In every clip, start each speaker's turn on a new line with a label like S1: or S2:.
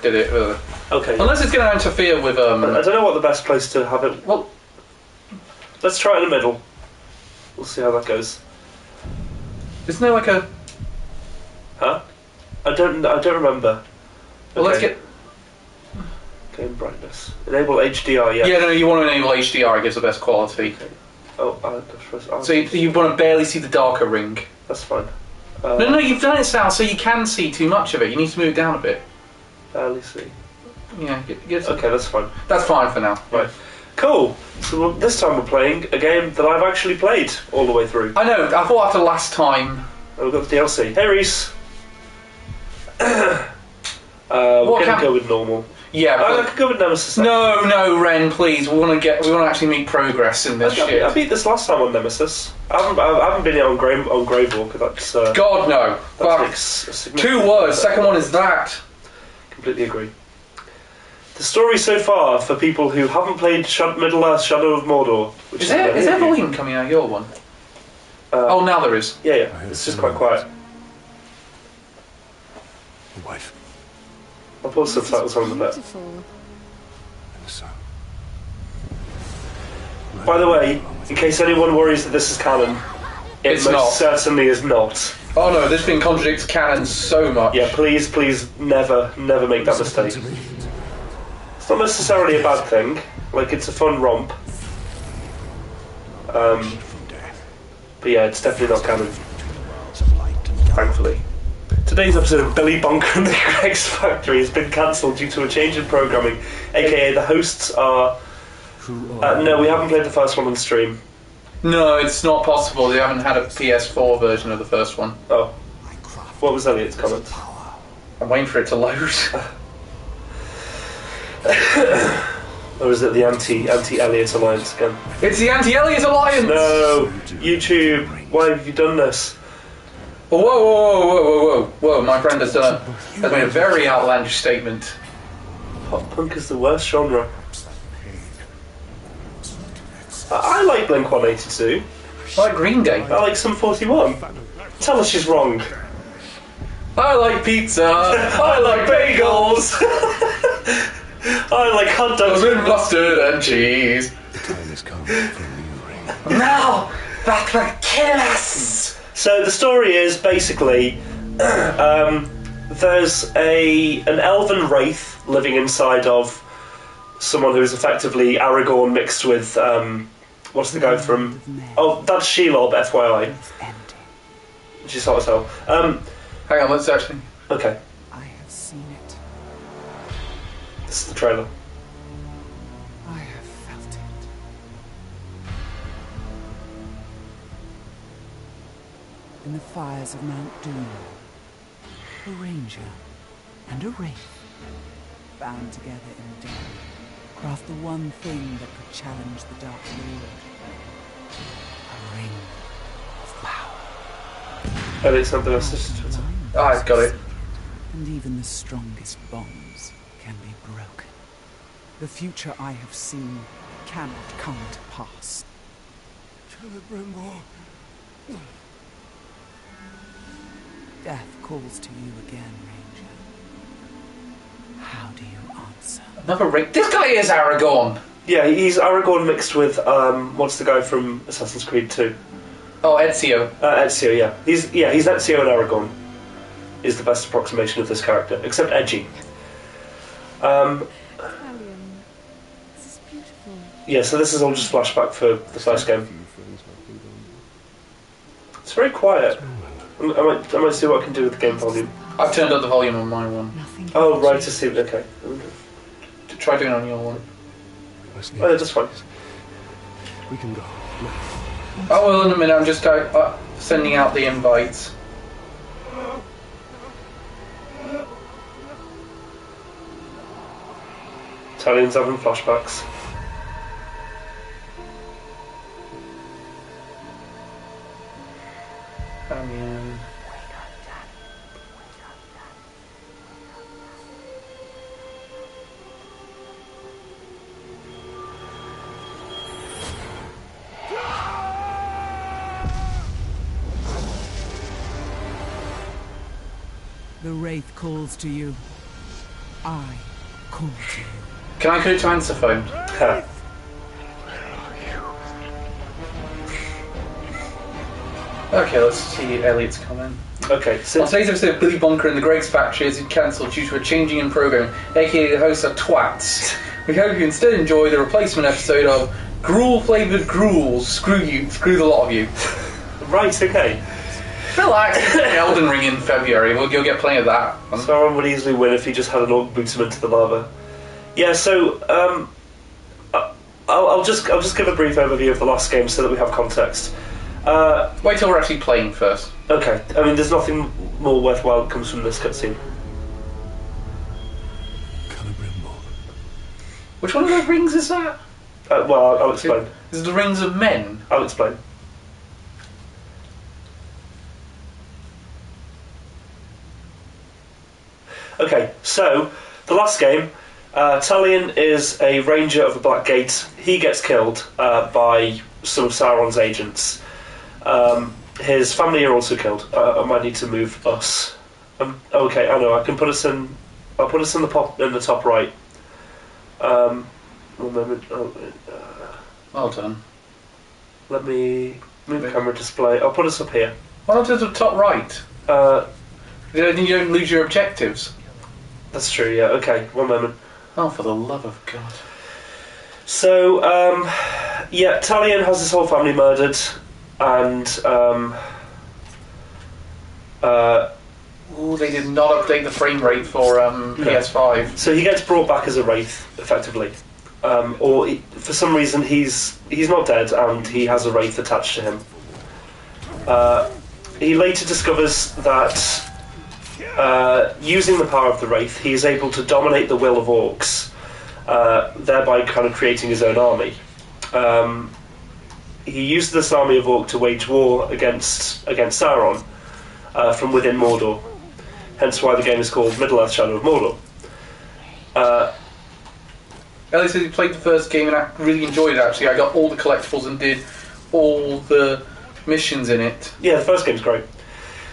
S1: did it.
S2: Okay.
S1: Unless it's going to interfere with.
S2: I don't know what the best place to have it.
S1: Well,
S2: let's try it in the middle. We'll see how that goes.
S1: isn't there like a?
S2: Huh? I don't remember.
S1: Well, let's get.
S2: Game brightness. Enable HDR. Yeah.
S1: Yeah, no, you want to enable HDR. It gives the best quality.
S2: Okay. Oh,
S1: so you want to barely see the darker ring.
S2: That's fine.
S1: No, you've done it, Sal, so you can see too much of it. You need to move it down a bit.
S2: Barely see.
S1: Yeah,
S2: okay, that's fine.
S1: That's fine for now.
S2: Right. Cool. So this time we're playing a game that I've actually played all the way through.
S1: I know. I thought after last time.
S2: Oh, we've got the DLC. Hey, Reese. We're gonna go with normal.
S1: Yeah,
S2: I could go with Nemesis.
S1: No, Ren, please. We want to actually make progress in this shit.
S2: I beat this last time on Nemesis. I haven't been on Gravewalker. That's
S1: God no.
S2: That makes a significant
S1: 2 words. Second one is that.
S2: Completely agree. The story so far for people who haven't played Middle-earth: Shadow of Mordor. Which
S1: is there volume coming out of your one? Oh, now there is.
S2: Yeah. It's just quite quiet.
S3: Wife.
S2: I'll put subtitles on the bit. By the way, in case anyone worries that this is canon, it most certainly is not.
S1: Oh no, this thing contradicts canon so much.
S2: Yeah, please, never make that mistake. It's not necessarily a bad thing. Like, it's a fun romp. But yeah, it's definitely not canon. Thankfully. Today's episode of Billy Bonker and the X Factory has been cancelled due to a change in programming, aka the hosts are... no, we haven't played the first one on stream.
S1: No, it's not possible. They haven't had a PS4 version of the first one.
S2: Oh. What was Elliot's comment?
S1: I'm waiting for it to load.
S2: Or is it the anti-Elliot Alliance again?
S1: It's the anti-Elliot Alliance!
S2: No! YouTube, why have you done this?
S1: Whoa, my friend has made a very outlandish statement.
S2: Pop punk is the worst genre. I like Blink-182.
S1: I like Green Day.
S2: I like Sum 41. Tell us she's wrong.
S1: I like pizza. I like bagels.
S2: I like hot dogs
S1: with mustard and cheese.
S3: The time has come for a new ring.
S1: Now, that will kill us.
S2: So the story is basically there's an elven wraith living inside of someone who is effectively Aragorn mixed with what's the guy from? Oh, that's Shelob, FYI. She's hot as hell.
S1: Hang on, let's actually.
S2: Okay.
S4: I have seen it.
S2: This is the trailer.
S4: I have felt it. In the fires of Mount Doom, a ranger and a wraith, bound together in death, craft the one thing that could challenge the Dark Lord. A ring of power.
S2: Oh, it's something else. This is Twitter.
S1: Oh, I've got it.
S4: And even the strongest bonds can be broken. The future I have seen cannot come to pass. Death calls to you again, Ranger. How do you answer?
S1: Another ring. This guy is Aragorn.
S2: Yeah, he's Aragorn mixed with what's the guy from Assassin's Creed 2?
S1: Oh, Ezio.
S2: Ezio, yeah. He's Ezio and Aragorn. Is the best approximation of this character, except edgy.
S5: Italian. This is beautiful.
S2: Yeah, so this is all just flashback for the first game. It's very quiet. I might see what I can do with the game volume.
S1: I've turned up the volume on my one.
S2: Oh, right, I see. Okay.
S1: Try doing it on your one.
S2: Oh, yeah, that's fine.
S3: We can go.
S1: Oh, well, in a minute, I'm just sending out the invites.
S2: Italians having flashbacks.
S4: The Wraith calls to you. I call to you.
S1: Can I go to answer phone?
S2: Ha.
S1: Okay, let's see Elliot's comment.
S2: Okay,
S1: On
S2: so
S1: today's episode, Billy Bonker and the Greg's Factory has been cancelled due to a changing in programme, aka the hosts are twats. We hope you instead enjoy the replacement episode of Gruel Flavoured Gruels. Screw you, screw the lot of you.
S2: right, okay.
S1: Relax, Elden Ring in February, you'll get plenty of that.
S2: Sauron would easily win if he just had an orc boot him into the lava. Yeah, so I'll just give a brief overview of the last game so that we have context.
S1: Wait till we're actually playing first.
S2: Okay, I mean, there's nothing more worthwhile that comes from this cutscene.
S3: Celebrimbo.
S1: Which one of those rings is that?
S2: Well, I'll explain.
S1: Is it the rings of men?
S2: I'll explain. Okay, so the last game, Talion is a ranger of the Black Gate. He gets killed by some of Sauron's agents. His family are also killed. I might need to move us. Okay, I know. I can put us in. I'll put us in the top right. One moment.
S1: Well done.
S2: Let me move camera display. I'll put us up here.
S1: Why not to the top right? Then you don't lose your objectives.
S2: That's true. Yeah. Okay. One moment.
S1: Oh, for the love of God.
S2: So, yeah, Talion has his whole family murdered, and
S1: Ooh, they did not update the frame rate for PS5.
S2: so he gets brought back as a wraith, effectively, for some reason he's not dead, and he has a wraith attached to him. He later discovers that using the power of the wraith, he is able to dominate the will of orcs. Thereby kind of creating his own army. He used this army of Orc to wage war against Sauron from within Mordor. Hence why the game is called Middle-earth: Shadow of Mordor.
S1: Ellie said he played the first game and I really enjoyed it, actually. I got all the collectibles and did all the missions in it.
S2: Yeah, the first game's great.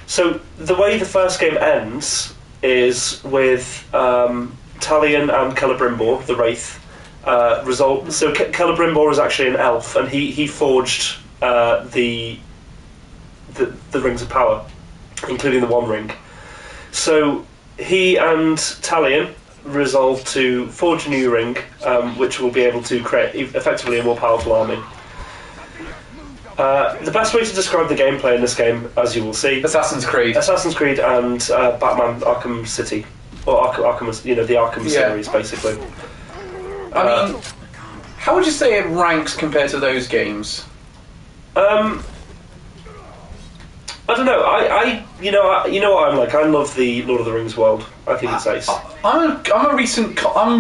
S2: So the way the first game ends is with Talion and Celebrimbor, the Wraith, So Celebrimbor is actually an elf, and he forged the rings of power, including the One Ring. So he and Talion resolve to forge a new ring, which will be able to create effectively a more powerful army. The best way to describe the gameplay in this game, as you will see,
S1: Assassin's Creed.
S2: and Batman Arkham City, or Arkham, the Arkham series, basically.
S1: I mean, how would you say it ranks compared to those games?
S2: I don't know. You know what I'm like. I love the Lord of the Rings world. I think it's ace.
S1: I'm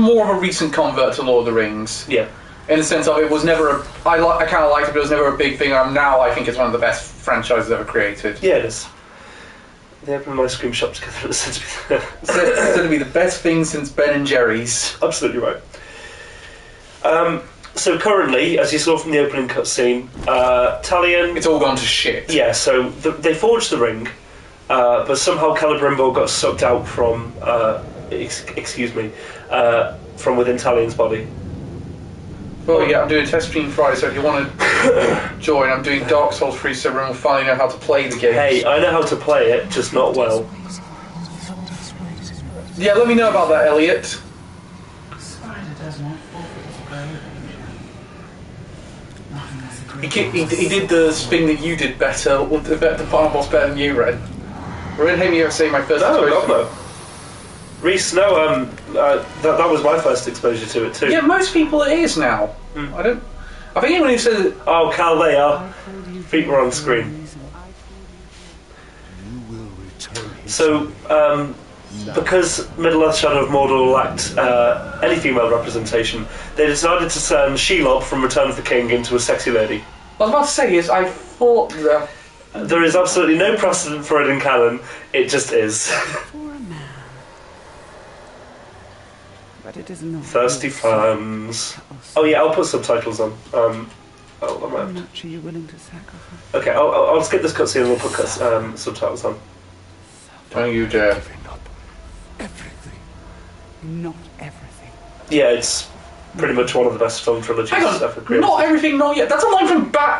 S1: more of a recent convert to Lord of the Rings.
S2: Yeah.
S1: In the sense of it was never I kind of liked it, but it was never a big thing. Now I think it's one of the best franchises ever created.
S2: Yeah, it is. They opened an ice cream shop together. It's
S1: said to be the best thing since Ben and Jerry's.
S2: Absolutely right. So currently, as you saw from the opening cutscene, Talion...
S1: It's all gone to shit.
S2: Yeah, so they forged the ring, but somehow Celebrimbor got sucked out from... from within Talion's body.
S1: Well, yeah, I'm doing a test stream Friday, so if you want to join, I'm doing Dark Souls 3, so everyone will finally know how to play the game.
S2: Hey, I know how to play it, just not well.
S1: Yeah, let me know about that, Elliot. He did the thing that you did better, the final boss better than you, Red. Red, have you ever seen my first
S2: No,
S1: exposure?
S2: God no. Reese, no, that was my first exposure to it too.
S1: Yeah, most people it is now. I think anyone who says it...
S2: Oh, Cal, they are. Feet were on screen.
S3: You will return.
S2: So, because Middle-earth: Shadow of Mordor lacked any female representation, they decided to turn Shelob from Return of the King into a sexy lady.
S1: I was about to say is, I thought that...
S2: There is absolutely no precedent for it in canon, it just is.
S4: For a man. But it is not.
S2: Thirsty fans. Oh yeah, I'll put subtitles on.
S4: How much are you willing to sacrifice?
S2: Okay, I'll skip this cutscene and we'll put subtitles on.
S1: Don't you dare.
S3: Giving up everything.
S4: not everything.
S2: Yeah, it's pretty much one of the best film trilogies
S1: Hang on,
S2: ever created.
S1: not everything, not yet. That's a line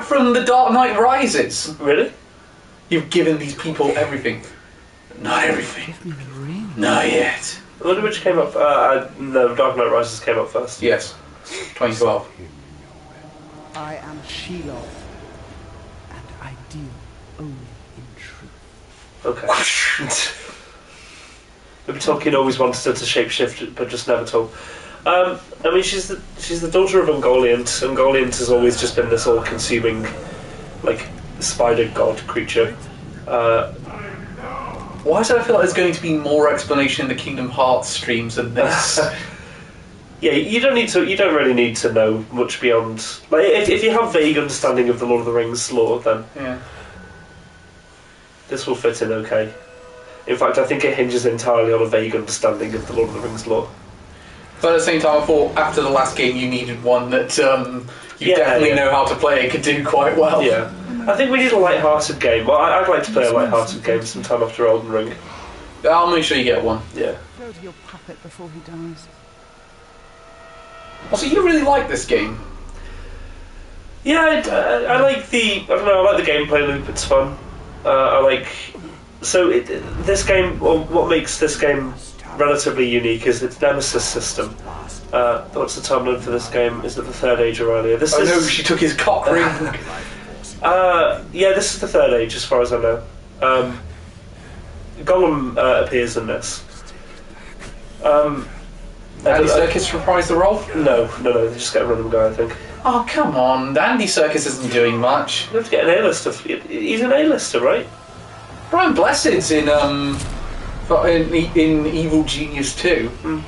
S1: from The Dark Knight Rises.
S2: Really?
S1: You've given these people everything. Not everything.
S4: Give me the ring.
S1: Not yet.
S2: I wonder which came up. No, Dark Knight Rises came up first.
S1: Yes. 2012.
S4: I am Shelob, and I deal only in truth.
S2: Okay. Maybe Tolkien always wanted her to shapeshift, but just never told. I mean, she's the daughter of Ungoliant. Ungoliant has always just been this all-consuming, like, spider god creature.
S1: Why do I feel like there's going to be more explanation in the Kingdom Hearts streams than this?
S2: Yeah, you don't really need to know much beyond. Like, if you have vague understanding of the Lord of the Rings lore, then
S1: Yeah.
S2: this will fit in okay. In fact, I think it hinges entirely on a vague understanding of the Lord of the Rings lore.
S1: But at the same time, I thought after the last game you needed one that you definitely know how to play and could do quite well.
S2: Yeah. I think we need a light-hearted game. Well, I'd like to play a light-hearted game sometime after Elden Ring.
S1: I'll make sure you get one.
S2: Yeah.
S4: Go to your puppet before he dies.
S1: Also, you really like this game.
S2: Yeah, I like the. I don't know. I like the gameplay loop. It's fun. I like. So this game. Well, what makes this game relatively unique is its Nemesis system. What's the timeline for this game? Is it the Third Age or earlier? This is.
S1: No, she took his cock ring.
S2: Yeah, this is the Third Age, as far as I know. Gollum appears in this.
S1: Andy Serkis reprised the role?
S2: No, they just get a random guy, I think.
S1: Oh, come on. Andy Serkis isn't doing much.
S2: You have to get an A-lister. He's an A-lister, right?
S1: Brian Blessed's in Evil Genius 2.
S2: Mm.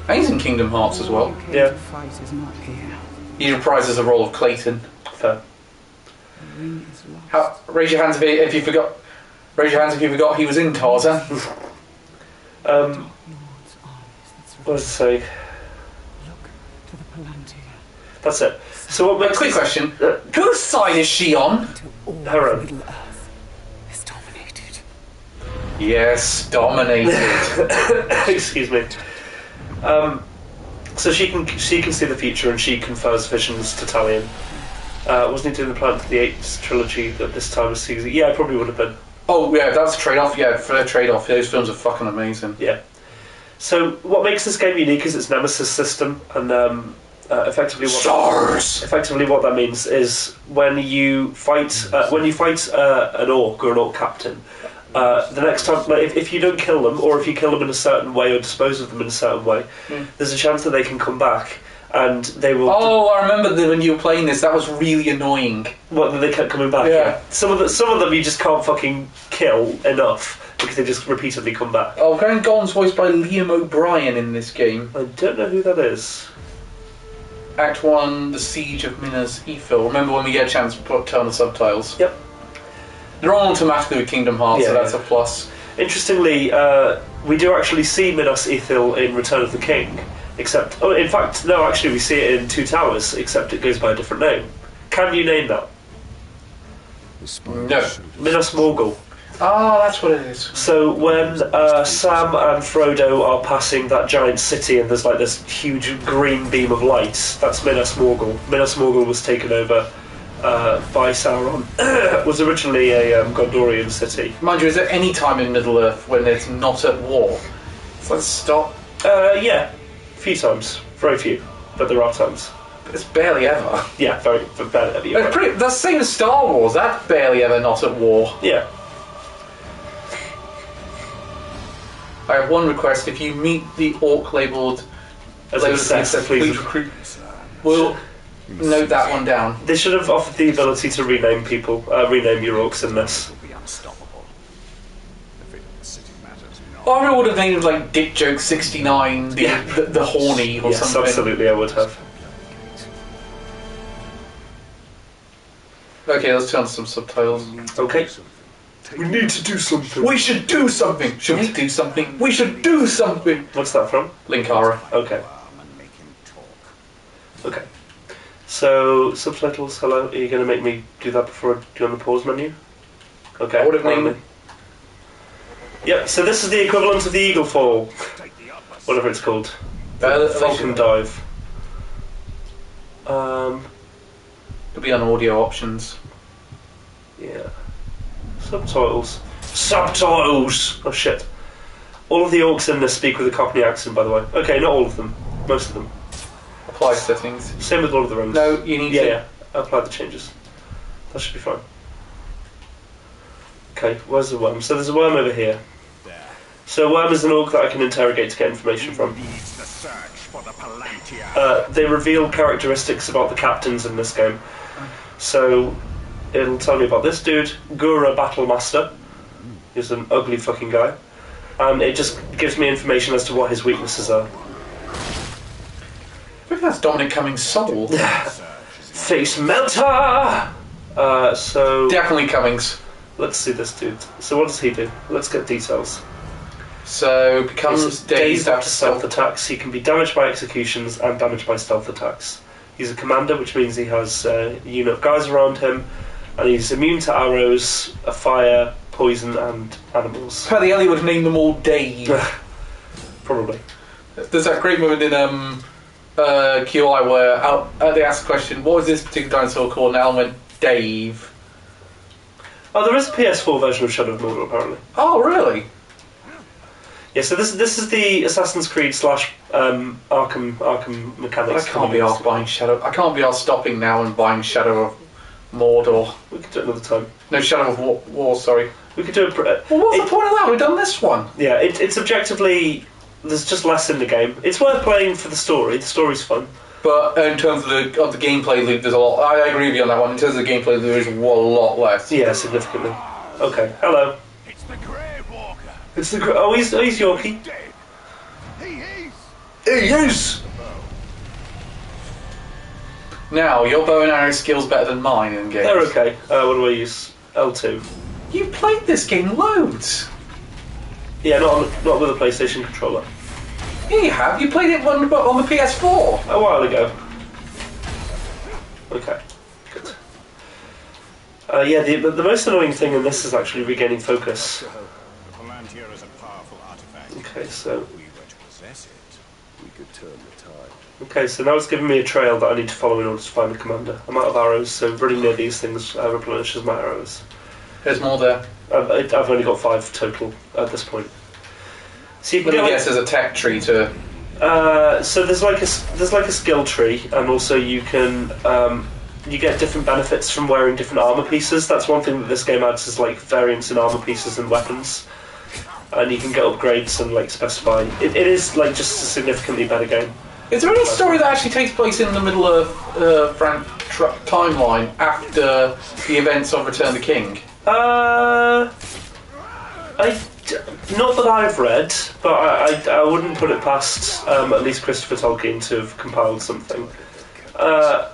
S1: And he's in Kingdom Hearts as well.
S2: Yeah.
S4: The fight is not here.
S1: He reprises the role of Clayton.
S2: Fair.
S4: The ring is lost.
S1: Raise your hands if you forgot. Raise your hands if you forgot he was in Tarzan.
S4: Lord's armies that's
S2: What was I saying?
S4: Look to the Palantir.
S2: That's it. So what makes
S1: Quick
S2: this-
S1: question. Whose side is she on?
S4: Till all
S2: Her own.
S4: Middle Earth is dominated.
S1: Yes, dominated.
S2: Excuse me. So she can see the future and she confers visions to Talion. Wasn't he doing the Planet of the Apes trilogy at this time of season? Yeah, it probably would have been.
S1: Oh, yeah, that's a trade-off. Yeah, fair trade-off. Those films are fucking amazing.
S2: Yeah. So what makes this game unique is its Nemesis system, and effectively what that means is when you fight an orc or an orc captain, the next time, like, if you don't kill them, or if you kill them in a certain way or dispose of them in a certain way, there's a chance that they can come back and they will.
S1: Oh, I remember when you were playing this. That was really annoying.
S2: What, that they kept coming back?
S1: Yeah.
S2: Some of them you just can't fucking kill enough because they just repeatedly come back.
S1: Oh, Grand Golem's voiced by Liam O'Brien in this game.
S2: I don't know who that is.
S1: Act 1, The Siege of Minas Ithil. Remember when we get a chance to turn the subtitles?
S2: Yep.
S1: They're all automatically with Kingdom Hearts, so
S2: Yeah,
S1: that's a plus.
S2: Interestingly, we do actually see Minas Ithil in Return of the King, except... Oh, in fact, no, actually we see it in Two Towers, except it goes by a different name. Can you name that?
S1: No.
S2: Minas Morgul.
S1: Ah, that's what it is.
S2: So when Sam and Frodo are passing that giant city and there's like this huge green beam of light, that's Minas Morgul. Minas Morgul was taken over by Sauron. Was originally a Gondorian city.
S1: Mind you, is there any time in Middle-earth when it's not at war? So let's stop.
S2: Yeah, a few times. Very few, but there are times.
S1: It's barely ever.
S2: Yeah, very heavy.
S1: That's the same as Star Wars. That's barely ever not at war.
S2: Yeah.
S1: I have one request. If you meet the orc labelled
S2: As a success, please.
S1: recruit, we'll note that one down.
S2: They should have offered the ability to rename people, rename your orcs in this.
S3: Will be unstoppable. The fate of the city matters not.
S1: Or I would have named like Dick Joke 69, the horny or
S2: Yes,
S1: something.
S2: absolutely, I would have.
S1: Okay, let's turn on some subtitles.
S2: Okay. We need to do something.
S1: We should do something. Should we do something? We should do something.
S2: What's that from?
S1: Linkara.
S2: Okay.
S3: And make him talk.
S2: Okay. So, subtitles, hello. Are you going to make me do that before I do on the pause menu? Okay.
S1: I would have
S2: finally.
S1: named
S2: Yep, so this is the equivalent of the Eagle Fall.
S3: Take the other.
S2: whatever it's called.
S1: They
S2: Falcon
S1: should-
S2: Dive.
S1: It'll be on audio options.
S2: Yeah. Subtitles. Subtitles! Oh shit. All of the orcs in this speak with a Cockney accent, by the way. Okay, not all of them. Most of them.
S1: Apply settings.
S2: Same with Lord of the Rings.
S1: No, you need
S2: Yeah,
S1: to.
S2: yeah. Apply the changes. That should be fine. Okay, where's the worm? So there's a worm over here. So a worm is an orc that I can interrogate to get information from.
S3: Leads the search for the Palantir.
S2: They reveal characteristics about the captains in this game. So it'll tell me about this dude, Gura Battlemaster. He's an ugly fucking guy. And it just gives me information as to what his weaknesses are.
S1: I think that's Dominic Cummings' soul.
S2: Face melter! So
S1: Definitely Cummings.
S2: let's see this dude. So what does he do? Let's get details.
S1: So becomes dazed after
S2: stealth
S1: stealth.
S2: attacks. He can be damaged by executions and damaged by stealth attacks. He's a commander, which means he has a unit of guys around him, and he's immune to arrows, fire, poison, and animals.
S1: Paddy Elliott would name them all Dave.
S2: Probably.
S1: There's that great moment in QI where they asked the question, what was this particular dinosaur called? And Alan went, Dave.
S2: Oh, there is a PS4 version of Shadow of Mordor, apparently.
S1: Oh, really?
S2: Yeah, so this is the Assassin's Creed / Arkham mechanics.
S1: I can't be asked buying Shadow. I can't be asked stopping now and buying Shadow of Mordor.
S2: We could do it another time.
S1: No, Shadow of War, sorry.
S2: We could do it.
S1: Well, what's the point of that? We've done this one.
S2: Yeah, it's objectively. There's just less in the game. It's worth playing for the story. The story's fun.
S1: But in terms of the gameplay loop, there's a lot. I agree with you on that one. In terms of the gameplay, there is a lot less.
S2: Yeah, significantly. Okay, hello.
S3: It's the Grey Walker.
S2: It's the oh, he's Yorkie.
S3: Dead. He is.
S1: Yes. Now your bow and arrow skill's better than mine in games.
S2: They're okay. What do I use? L2.
S1: You played this game loads.
S2: Yeah, not with a PlayStation controller.
S1: Yeah, you have. You played it on the PS4.
S2: A while ago. Okay, good. Yeah, the most annoying thing in this is actually regaining focus.
S3: The Palantir is a powerful artifact.
S2: Okay, so
S3: If we were to possess it, we could turn the tide.
S2: okay, so now it's giving me a trail that I need to follow in order to find the commander. I'm out of arrows, so running near these things replenishes my arrows.
S1: There's more there.
S2: I've only got 5 total at this point. So you can
S1: Let me
S2: get
S1: guess, there's a tech tree to.
S2: so there's like a skill tree, and also you can you get different benefits from wearing different armor pieces. That's one thing that this game adds is like variance in armor pieces and weapons, and you can get upgrades and like specify. It is like just a significantly better game.
S1: Is there any story that actually takes place in the Middle Earth timeline after the events of Return of the King?
S2: Not that I've read, but I wouldn't put it past at least Christopher Tolkien to have compiled something. No,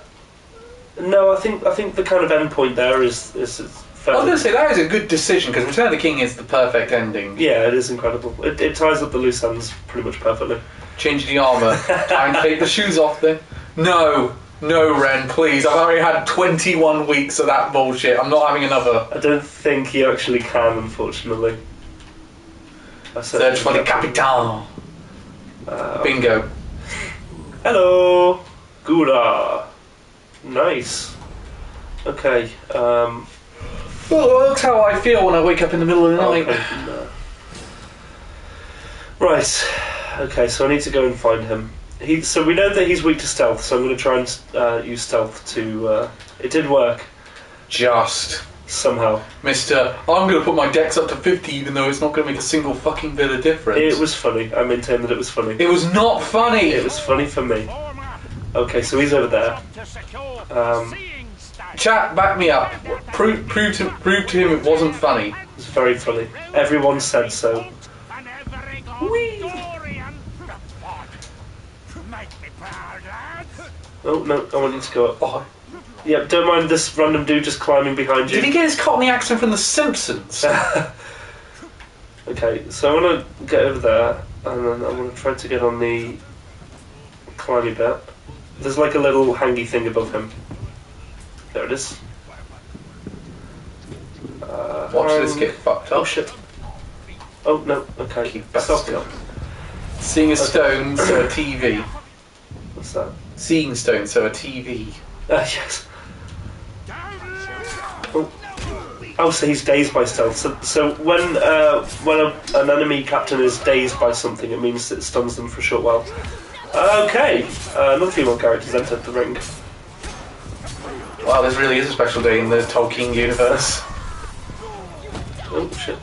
S2: I think the kind of end point there is
S1: I was
S2: fairly.
S1: going to say that is a good decision because Return of the King is the perfect ending.
S2: Yeah, it is incredible. It ties up the loose ends pretty much perfectly.
S1: Change the armour. Time to take the shoes off then. No, Ren, please. I've already had 21 weeks of that bullshit. I'm not having another.
S2: I don't think you actually can, unfortunately.
S1: Search for the Capitan. Bingo.
S2: Hello, Gura. Nice. Okay.
S1: Well, that's how I feel when I wake up in the middle of the night.
S2: Okay, no. Right. Okay, so I need to go and find him. So we know that he's weak to stealth, so I'm going to try and use stealth to. It did work
S1: Just.
S2: somehow.
S1: Mr. I'm going to put my dex up to 50 even though it's not going to make a single fucking bit of difference.
S2: It was funny. I maintain that it was funny.
S1: It was not funny!
S2: It was funny for me. Okay, so he's over there.
S1: Chat, back me up. Prove to him it wasn't funny.
S2: It was very funny. Everyone said so. Oh no, I want you to go up.
S1: Oh,
S2: Yeah, don't mind this random dude just climbing behind you.
S1: did he get his Cockney accent from The Simpsons?
S2: Okay, so I want to get over there, and then I want to try to get on the climby bit. There's like a little hangy thing above him. There it is.
S1: Watch this get fucked
S2: Oh
S1: up.
S2: shit. Oh no, okay.
S1: You
S2: Stop
S1: bastard.
S2: it.
S1: Seeing a stone, so a TV.
S2: What's that?
S1: Seeing stone, so a TV.
S2: Yes. Oh, so he's dazed by stealth. So when an enemy captain is dazed by something, it means it stuns them for a short while. Okay, another female character's entered the ring.
S1: Wow, this really is a special day in the Tolkien universe.
S2: Oh, shit.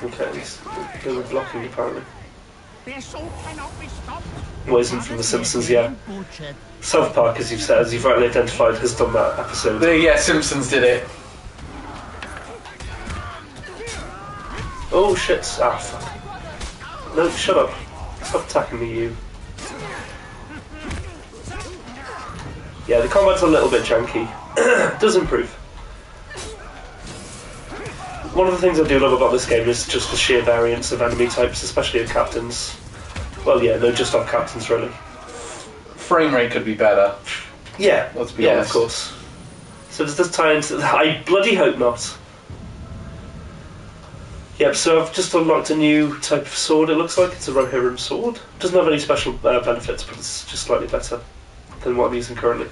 S2: Okay, he's doing blocking apparently. Poison from The Simpsons, yeah. South Park, as you've rightly identified, has done that episode.
S1: Yeah, Simpsons did it.
S2: Oh shit! Ah, fuck. No, shut up. Stop attacking me, you. Yeah, the combat's a little bit janky. Does improve. One of the things I do love about this game is just the sheer variance of enemy types, especially of captains. Well, yeah, no, just of captains, really.
S1: Frame rate could be better.
S2: Yeah,
S1: Let's be honest.
S2: of course. So does this tie into... I bloody hope not. Yep, so I've just unlocked a new type of sword, it looks like. It's a Rohirrim sword. Doesn't have any special benefits, but it's just slightly better than what I'm using currently.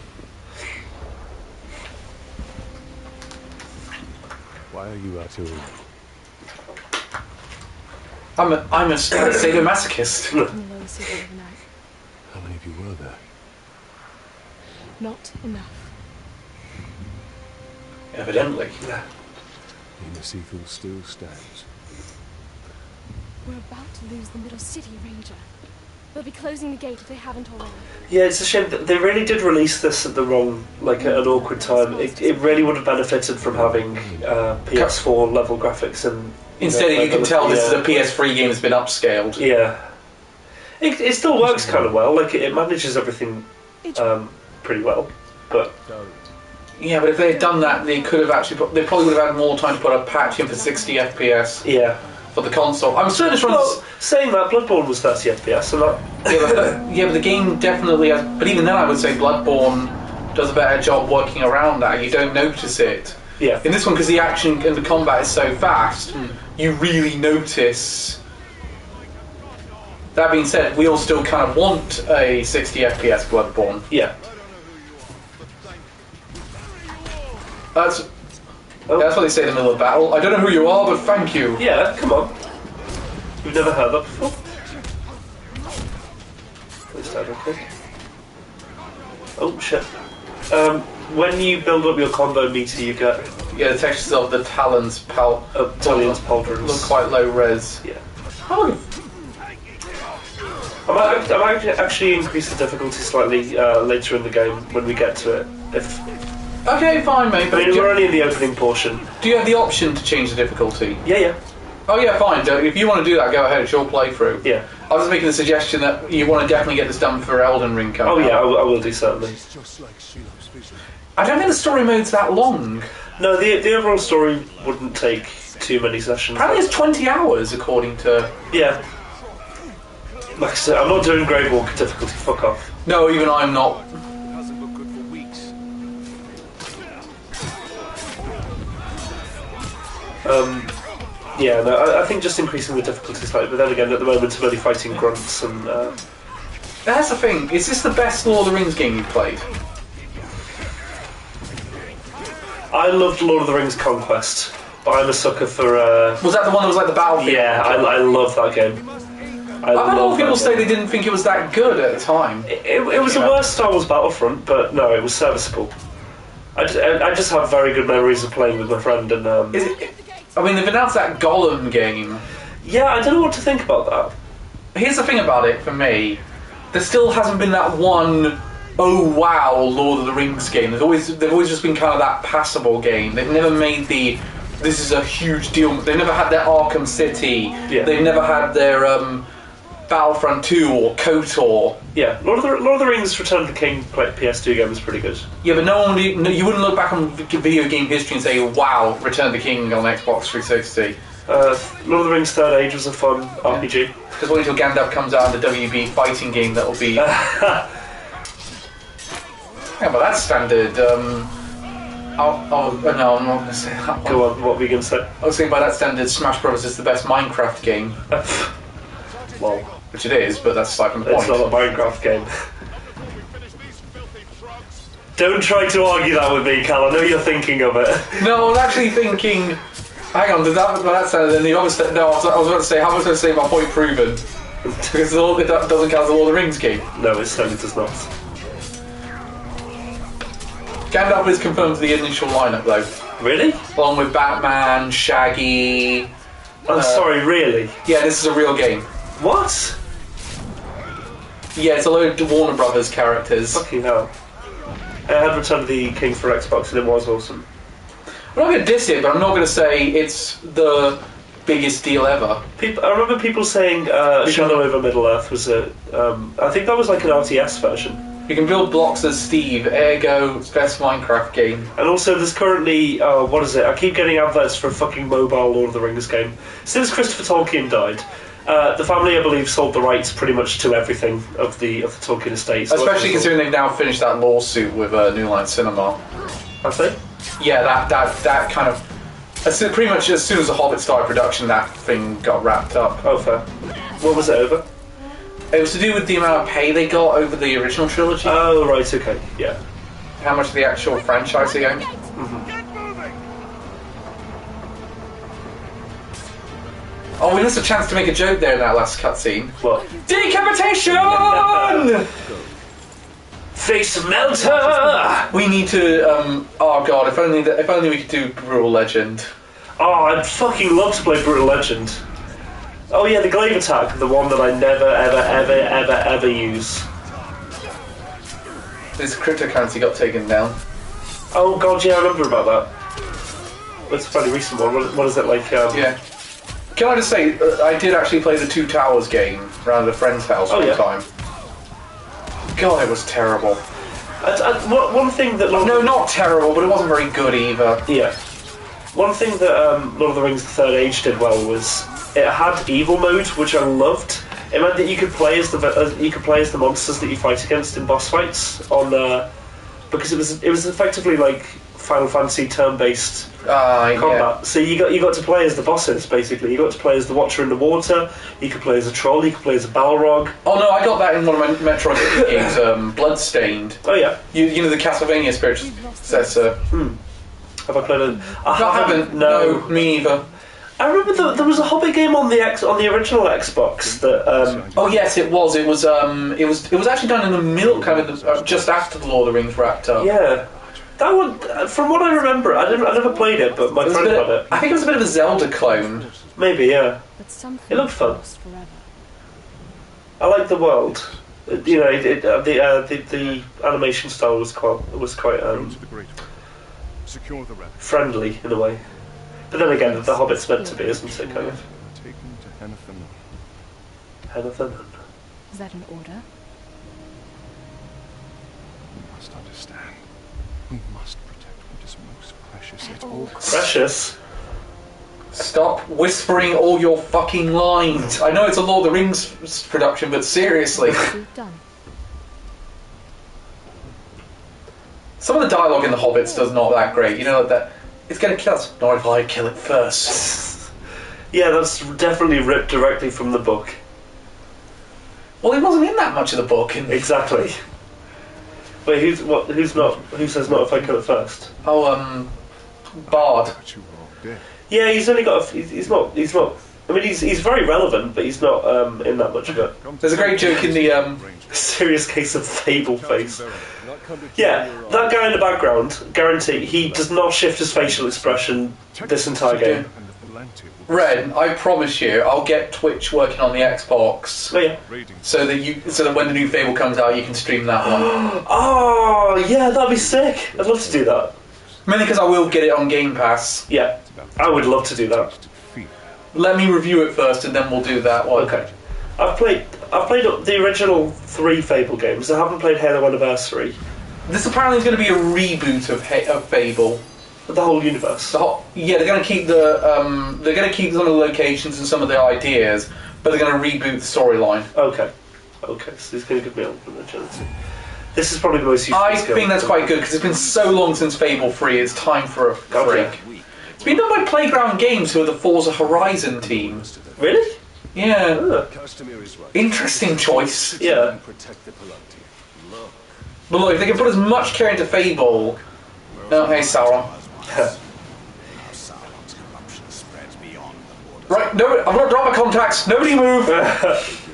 S3: Why are you out here?
S1: I'm a sadomasochist.
S5: In the lower city overnight.
S3: How many of you were there?
S5: Not enough.
S1: Evidently.
S3: The Seafield still stands.
S5: We're about to lose the middle city, Ranger. They'll be closing the gate if they haven't already.
S2: Yeah, it's a shame that they really did release this at the wrong, like at an awkward time. It really would have benefited from having PS4 level graphics and...
S1: Instead, you can tell this is a PS3 game that's been upscaled.
S2: Yeah. It still works kind of well, like it manages everything pretty well, but...
S1: Yeah, but if they had done that, they could have actually they probably would have had more time to put a patch in for 60 FPS
S2: Yeah.
S1: for the console. I'm certain this runs...
S2: Well, saying that, Bloodborne was 30 FPS, and that...
S1: yeah, but the game definitely has... But even then, I would say Bloodborne does a better job working around that. You don't notice it.
S2: Yeah.
S1: In this one, because the action and the combat is so fast, you really notice. That being said, we all still kind of want a 60 FPS Bloodborne.
S2: Yeah.
S1: That's what they say in the middle of battle. I don't know who you are, but thank you.
S2: Yeah, come on. We've never heard that before. Is that okay? Oh, shit. When you build up your combo meter, you get...
S1: Yeah, the textures of the Talon's
S2: Talion's pauldrons.
S1: look quite low res.
S2: Yeah.
S1: Oh,
S2: I might actually increase the difficulty slightly later in the game when we get to it.
S1: okay, fine, mate.
S2: I
S1: But
S2: mean, we're only in the opening portion.
S1: do you have the option to change the difficulty?
S2: Yeah.
S1: Oh yeah, fine. If you want to do that, go ahead. It's your playthrough.
S2: Yeah.
S1: I was making the suggestion that you want to definitely get this done for Elden Ring.
S2: Oh yeah, I will do certainly.
S3: It's just like Sheila's vision.
S1: I don't think the story mode's that long.
S2: No, the overall story wouldn't take too many sessions.
S1: Apparently it's 20 hours, according to...
S2: Yeah. Like I said, I'm not doing Grey Walker difficulty, fuck off.
S1: No, even I'm not.
S3: Hasn't looked good for weeks.
S2: Yeah, no, I think just increasing the difficulty slightly, but then again, at the moment I'm only fighting grunts and...
S1: That's the thing. Is this the best Lord of the Rings game you've played?
S2: I loved Lord of the Rings Conquest, but I'm a sucker for...
S1: Was that the one that was like the battlefield?
S2: Yeah, I love that game.
S1: I've had a lot of people say they didn't think it was that good at the time.
S2: It was the worst Star Wars Battlefront, but no, it was serviceable. I just have very good memories of playing with my friend and...
S1: I mean, they've announced that Gollum game.
S2: Yeah, I don't know what to think about that.
S1: Here's the thing about it for me. There still hasn't been that one, oh wow, Lord of the Rings game. They've always just been kind of that passable game. They've never made this is a huge deal. They've never had their Arkham City.
S2: Yeah.
S1: They've never had their Battlefront 2 or KOTOR.
S2: Yeah, Lord of the Rings Return of the King PS2 game was pretty good.
S1: Yeah, but you wouldn't look back on video game history and say, wow, Return of the King on Xbox 360.
S2: Lord of the Rings Third Age was a fun RPG.
S1: Because wait until Gandalf comes out in the WB fighting game, that'll be... Yeah, but that's standard. No, I'm not going to say that one.
S2: Go on, what were you going to say?
S1: I was thinking by that standard, Smash Bros. Is the best Minecraft game.
S2: Well,
S1: Which it is, but that's like the point.
S2: it's not a Minecraft game. Don't try to argue that with me, Cal. I know you're thinking of it.
S1: No, I was actually thinking... Hang on, did that sound... Then the other... No, I was about to say, how was I going to say my point proven? Because it doesn't count the Lord of the Rings game.
S2: No, it certainly does not.
S1: Gandalf is confirmed to the initial lineup, though.
S2: Really?
S1: Along with Batman, Shaggy...
S2: I'm sorry, really?
S1: Yeah, this is a real game.
S2: What?
S1: Yeah, it's a load of Warner Brothers characters.
S2: Fucking hell. I had Return of the King for Xbox and it was awesome.
S1: I'm not going to diss it, but I'm not going to say it's the biggest deal ever.
S2: I remember people saying Shadow over Middle-earth was a... I think that was like an RTS version.
S1: You can build blocks as Steve, ergo, it's best Minecraft game.
S2: And also there's currently... what is it? I keep getting adverts for a fucking mobile Lord of the Rings game. Since Christopher Tolkien died, the family, I believe, sold the rights pretty much to everything of the Tolkien estate. So
S1: especially considering they've now finished that lawsuit with New Line Cinema.
S2: Have they?
S1: Yeah, that kind of... pretty much as soon as The Hobbit started production, that thing got wrapped up.
S2: Oh, fair. What was it over?
S1: It was to do with the amount of pay they got over the original trilogy.
S2: Oh, right, okay, yeah.
S1: How much of the actual franchise they owned. Oh, we missed a chance to make a joke there in that last cutscene.
S2: What?
S1: Decapitation!
S2: Face melter!
S1: We need to, oh god, if only we could do Brutal Legend.
S2: Oh, I'd fucking love to play Brutal Legend. Oh yeah, the glaive attack, the one that I never, ever use.
S1: This cryptocurrency got taken down.
S2: Oh god, yeah, I remember about that. It's a fairly recent one. What is it like?
S1: Yeah. Can I just say, I did actually play the Two Towers game around a friend's house one time. God, it was terrible.
S2: One thing that...
S1: No, not terrible, but it wasn't very good either.
S2: Yeah. One thing that Lord of the Rings: The Third Age did well was it had evil mode, which I loved. It meant that you could play as the monsters that you fight against in boss fights on because it was effectively like Final Fantasy turn-based combat.
S1: Yeah.
S2: So you got to play as the bosses basically. You got to play as the Watcher in the Water. You could play as a troll. You could play as a Balrog.
S1: Oh no, I got that in one of my Metroid games, Bloodstained.
S2: Oh yeah.
S1: You know the Castlevania spiritual successor.
S2: Have I played it?
S1: I haven't. No, me neither.
S2: I remember there was a Hobbit game on the original Xbox that.
S1: Oh yes, it was. It was actually done in the middle, kind of just after the Lord of the Rings wrapped up.
S2: Yeah, that one. From what I remember, I never played it, but my friend had it.
S1: I think it was a bit of a Zelda clone.
S2: Maybe, yeah.
S5: But
S2: it looked fun.
S5: forever.
S2: I liked the world. You know, the animation style was quite
S3: Go to the Great Hall. Secure the relic.
S2: friendly in a way. But then again, the Hobbit's meant to be, isn't it? Kind of.
S3: Taken to Henothan.
S2: Henothan.
S5: Is that an order?
S3: You must understand. We must protect what is most precious at all costs.
S2: Precious.
S1: Stop whispering all your fucking lines. I know it's a Lord of the Rings production, but seriously.
S5: Done.
S1: Some of the dialogue in The Hobbits does not that great. You know that it's going to kill us. Not if I kill it first.
S2: Yeah, that's definitely ripped directly from the book.
S1: Well, he wasn't in that much of the book.
S2: Exactly. Wait, who says not if I kill it first?
S1: Oh, Bard.
S3: But you are all dead.
S2: Yeah, he's only got. He's not. I mean, he's very relevant, but he's not in that much of it.
S1: There's a great joke in the
S2: Serious case of Fable face. Yeah, that guy in the background, guarantee he does not shift his facial expression this entire game.
S3: And the plenty will
S1: Red. I promise you, I'll get Twitch working on the Xbox
S2: Oh yeah.
S3: raiding.
S1: so that when the new Fable comes out, you can stream that one.
S2: Oh yeah, that'd be sick. I'd love to do that.
S1: Mainly because I will get it on Game Pass.
S2: Yeah, I would love to do that.
S3: Fear.
S1: Let me review it first, and then we'll do that one.
S2: Okay. I've played the original 3 Fable games. I haven't played Halo Anniversary.
S1: This apparently is going to be a reboot of Fable.
S2: The whole universe.
S1: Yeah, they're going to keep some of the locations and some of the ideas, but they're going to reboot the storyline.
S2: Okay, so he's going to give me a little bit of agility. This is probably the most useful
S1: I
S2: skill.
S1: think that's quite good because it's been so long since Fable 3. It's time for a
S2: Okay.
S1: break. It's been done by Playground Games, who are the Forza Horizon team.
S2: Really?
S1: Yeah,
S2: Oh.
S1: interesting choice.
S2: Yeah.
S1: But look, if they can put as much care into Fable. Oh, hey, Sauron. Right, no, I'm gonna drop my contacts. Nobody move.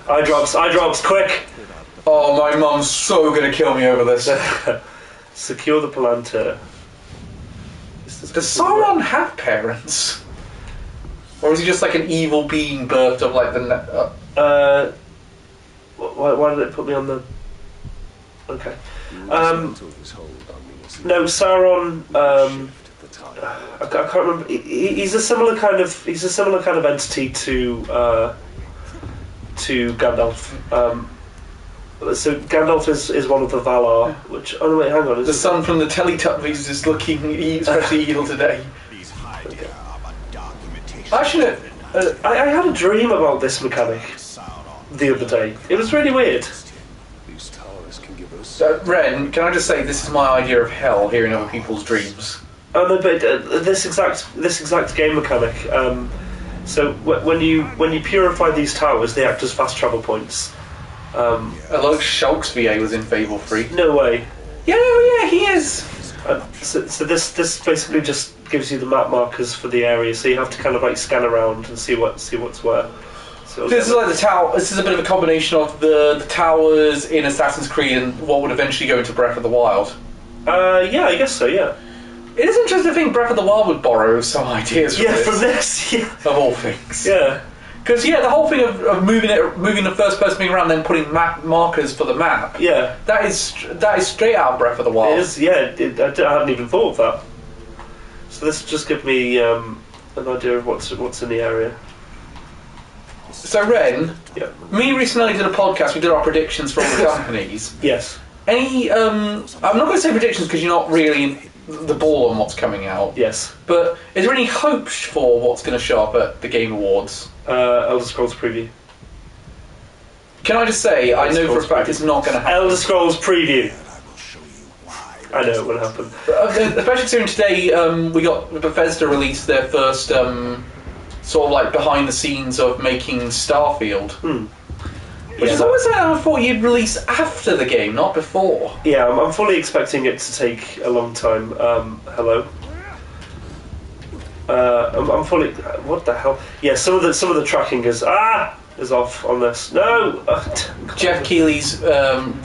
S2: Eye drops, quick!
S1: Oh, my mum's so gonna kill me over this.
S2: Secure the Palantir.
S1: Does Sauron have parents? Or is he just like an evil being birthed of like the...
S2: Why did it put me on the... Okay. No, Sauron. I can't remember. He's a similar kind of entity to Gandalf. So Gandalf is one of the Valar, which... Oh no, wait, hang on.
S1: The son from the Teletubbies is looking especially evil today. Actually,
S2: I had a dream about this mechanic the other day. It was really weird.
S1: Ren, can I just say this is my idea of hell, hearing other people's dreams.
S2: Oh no, but this exact game mechanic. So when you purify these towers, they act as fast travel points.
S1: Look, Shulk's VA was in Fable 3.
S2: No way.
S1: Yeah, he is.
S2: So this basically just gives you the map markers for the area, so you have to kind of like scan around and see what's where. So
S1: This is like the tower. This is a bit of a combination of the towers in Assassin's Creed and what would eventually go into Breath of the Wild.
S2: Yeah, I guess so. Yeah.
S1: It is interesting to think Breath of the Wild would borrow some ideas from
S2: Yeah,
S1: this,
S2: from this. Yeah.
S1: of all things.
S2: Yeah.
S1: Because the whole thing of moving the first person being around, then putting map markers for the map.
S2: Yeah.
S1: That is straight out of Breath of the Wild.
S2: It is. Yeah. I hadn't even thought of that. So this just give me an idea of what's in the area.
S1: So Ren,
S2: Yeah.
S1: me recently did a podcast. We did our predictions for all the companies.
S2: Yes.
S1: Any? I'm not going to say predictions because you're not really in the ball on what's coming out.
S2: Yes.
S1: But is there any hopes for what's going to show up at the Game Awards?
S2: Elder Scrolls preview.
S1: Can I just say, I know for a fact it's not going to happen.
S2: Elder Scrolls preview. I know it will happen.
S1: Especially considering today we got Bethesda released their first sort of like behind the scenes of making Starfield. Which is always something I thought you'd release after the game, not before.
S2: Yeah, I'm fully expecting it to take a long time. Hello. I'm fully. What the hell? Yeah, some of the tracking is off on this. No.
S1: Jeff Keighley's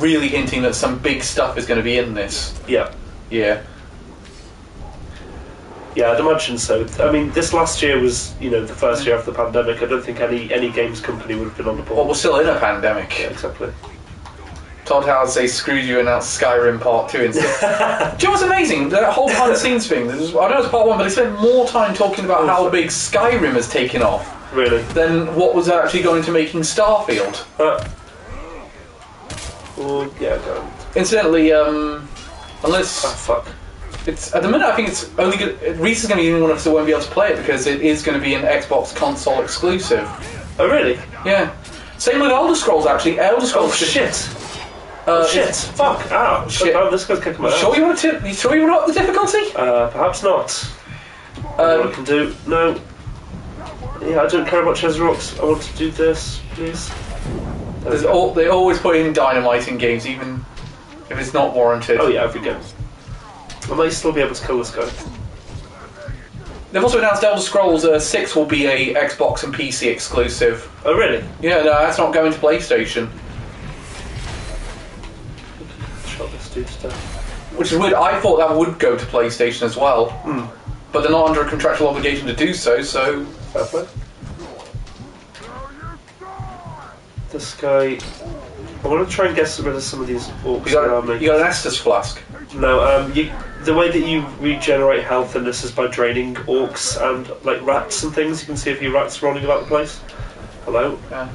S1: really hinting that some big stuff is going to be in this.
S2: Yeah.
S1: Yeah.
S2: Yeah, I'd imagine so. I mean, this last year was, the first year after the pandemic. I don't think any games company would have been on the ball.
S1: Well, we're still in a pandemic.
S2: Yeah, exactly.
S1: Todd Howard says, screwed you, announced Skyrim Part 2 instead. Do you know what's amazing? That whole behind the scenes thing, I know it's Part 1, but they spent more time talking about how big Skyrim has taken off
S2: Really?
S1: than what was actually going to making Starfield.
S2: Well, yeah, go on.
S1: Incidentally, unless...
S2: Oh, fuck.
S1: It's at the minute, I think it's only good. Reese is going to be the one of us that won't be able to play it because it is going to be an Xbox console exclusive.
S2: Oh, really?
S1: Yeah. Same with Elder Scrolls, actually. Elder Scrolls.
S2: Shit. Shit. Fuck. Ow.
S1: Shit.
S2: Oh, this guy's kicking my ass.
S1: Sure you want to? You sure you want the difficulty?
S2: Perhaps not. What I can do? No. Yeah, I don't care about Treasure Rocks. I want to do this, please.
S1: They always put in dynamite in games, even if it's not warranted.
S2: Oh yeah, every game. I might still be able to kill this guy.
S1: They've also announced Elder Scrolls 6 will be a Xbox and PC exclusive.
S2: Oh really?
S1: Yeah, no, that's not going to PlayStation.
S2: Shot this dude to death.
S1: Which is weird. I thought that would go to PlayStation as well. But they're not under a contractual obligation to do so, so...
S2: Fair play. This guy... I want to try and get rid of some of these orcs around me.
S1: You got an Estus flask?
S2: No, the way that you regenerate health in this is by draining orcs and like rats and things. You can see a few rats rolling about the place. Hello?
S1: Yeah.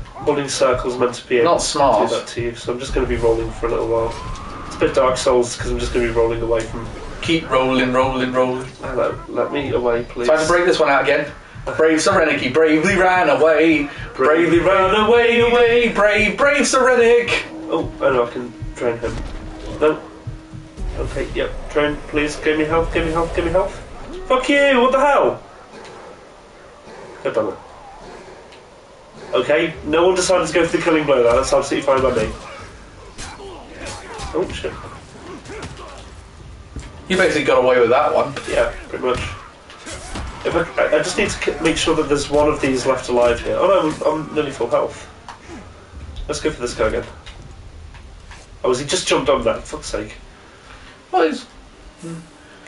S2: Holding circles meant to be able
S1: Not smart.
S2: to do that to you, so I'm just going to be rolling for a little while. It's a bit Dark Souls because I'm just going to be rolling away from...
S1: Keep rolling, rolling, rolling.
S2: Hello, let me away, please.
S1: Time to break this one out again. Brave Serenity bravely ran away. Bravely ran away, brave Serenic.
S2: Oh, I know, I can drain him. No. Okay, yep. Drone, please, give me health, give me health, give me health. Fuck you, what the hell? Good done it. Okay, no one decided to go for the killing blow there, that's absolutely fine by me. Oh shit.
S1: You basically got away with that one.
S2: Yeah, pretty much. If I just need to make sure that there's one of these left alive here. Oh no, I'm nearly full health. Let's go for this guy again. Oh, has he just jumped on that? For fuck's sake.
S1: Well, it's...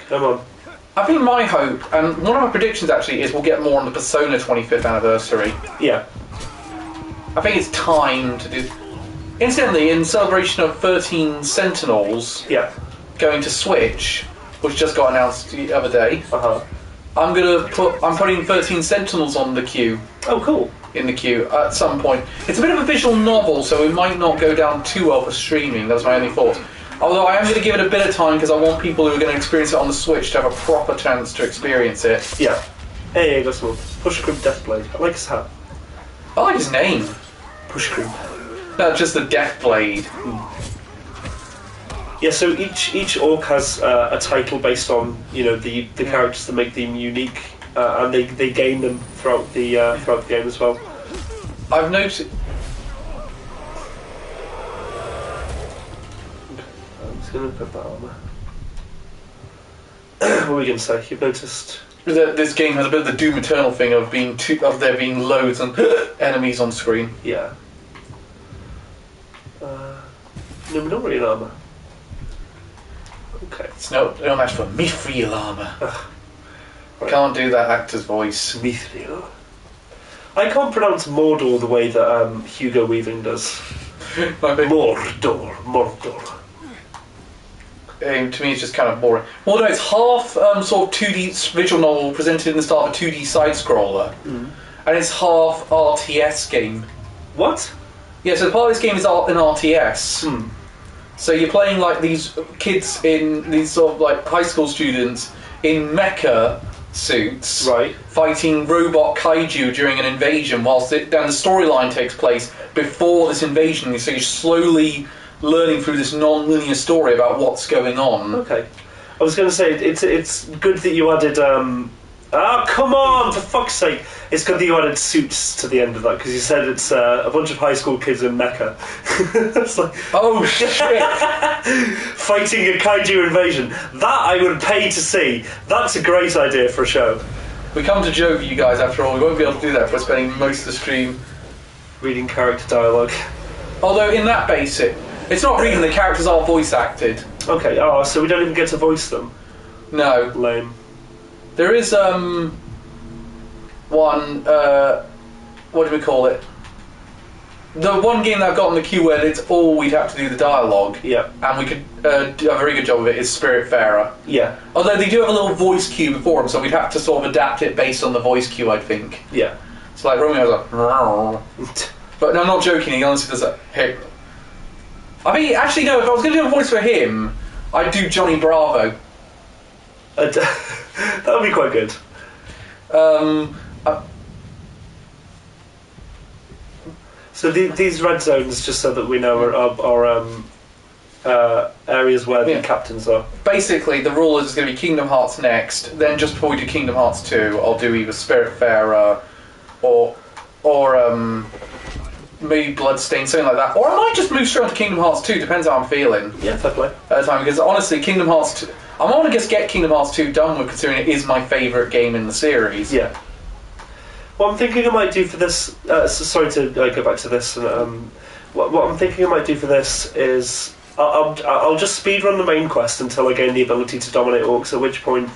S2: Come on.
S1: I think my hope, and one of my predictions actually, is we'll get more on the Persona 25th anniversary.
S2: Yeah.
S1: I think it's time to do... Incidentally, in celebration of 13 Sentinels
S2: Yeah.
S1: going to Switch, which just got announced the other day,
S2: Uh-huh.
S1: I'm putting 13 Sentinels on the queue.
S2: Oh, cool.
S1: In the queue at some point. It's a bit of a visual novel, so it might not go down too well for streaming. That's my only thought. Although I am going to give it a bit of time because I want people who are going to experience it on the Switch to have a proper chance to experience it.
S2: Yeah. Hey, got some Push Creep Deathblade. I like his hat.
S1: I like his name.
S2: Push Creep.
S1: No, just the Deathblade.
S2: Yeah, so each orc has a title based on the characters that make them unique, and they gain them throughout the game as well.
S1: I've noticed.
S2: I'm just going to put that armor. What were we going to say? You've noticed
S1: that this game has a bit of the Doom Eternal thing of there being loads and enemies on screen.
S2: Yeah. No, we're not really in armor. Okay.
S1: It's no match for Mithril armor. Right. Can't do that actor's voice.
S2: Mithril. I can't pronounce Mordor the way that Hugo Weaving does. Mordor.
S1: To me, it's just kind of boring. Well, no, it's half sort of 2D visual novel presented in the style of a 2D side scroller, and it's half RTS game.
S2: What?
S1: Yeah, so part of this game is an RTS. So you're playing like these kids in these sort of like high school students in mecha suits,
S2: right,
S1: fighting robot kaiju during an invasion, whilst the storyline takes place before this invasion. So you're slowly learning through this non-linear story about what's going on.
S2: Okay. I was going to say it's good that you added. Oh, come on! For fuck's sake! It's good that you added suits to the end of that, because you said it's a bunch of high school kids in mecha. It's like,
S1: oh shit!
S2: Fighting a kaiju invasion. That I would pay to see. That's a great idea for a show.
S1: We come to joke, you guys, after all. We won't be able to do that if we're spending most of the stream
S2: reading character dialogue.
S1: Although in that basic, it's not reading, the characters are voice acted.
S2: Okay, so we don't even get to voice them?
S1: No.
S2: Lame.
S1: There is one, what do we call it? The one game that I've got on the queue where it's all we'd have to do the dialogue,
S2: yeah,
S1: and we could do a very good job of it, is Spiritfarer.
S2: Yeah.
S1: Although they do have a little voice cue before them, so we'd have to sort of adapt it based on the voice cue, I think.
S2: Yeah.
S1: So like Romeo's like, but no, I'm not joking, he honestly does that. Hey. I mean, actually no, if I was going to do a voice for him, I'd do Johnny Bravo.
S2: That would be quite good. So these red zones, just so that we know, are areas where the captains are.
S1: Basically, the rule is going to be Kingdom Hearts next. Then just before we do Kingdom Hearts 2, I'll do either Spiritfarer or maybe Bloodstained, something like that. Or I might just move straight on to Kingdom Hearts 2. Depends how I'm feeling.
S2: Yeah, fair play.
S1: At the time, because honestly, Kingdom Hearts 2, I want to just get Kingdom Hearts 2 done with, considering it is my favourite game in the series.
S2: Yeah. What I'm thinking I might do for this... sorry to go back to this. What I'm thinking I might do for this is... I'll just speedrun the main quest until I gain the ability to dominate orcs, at which point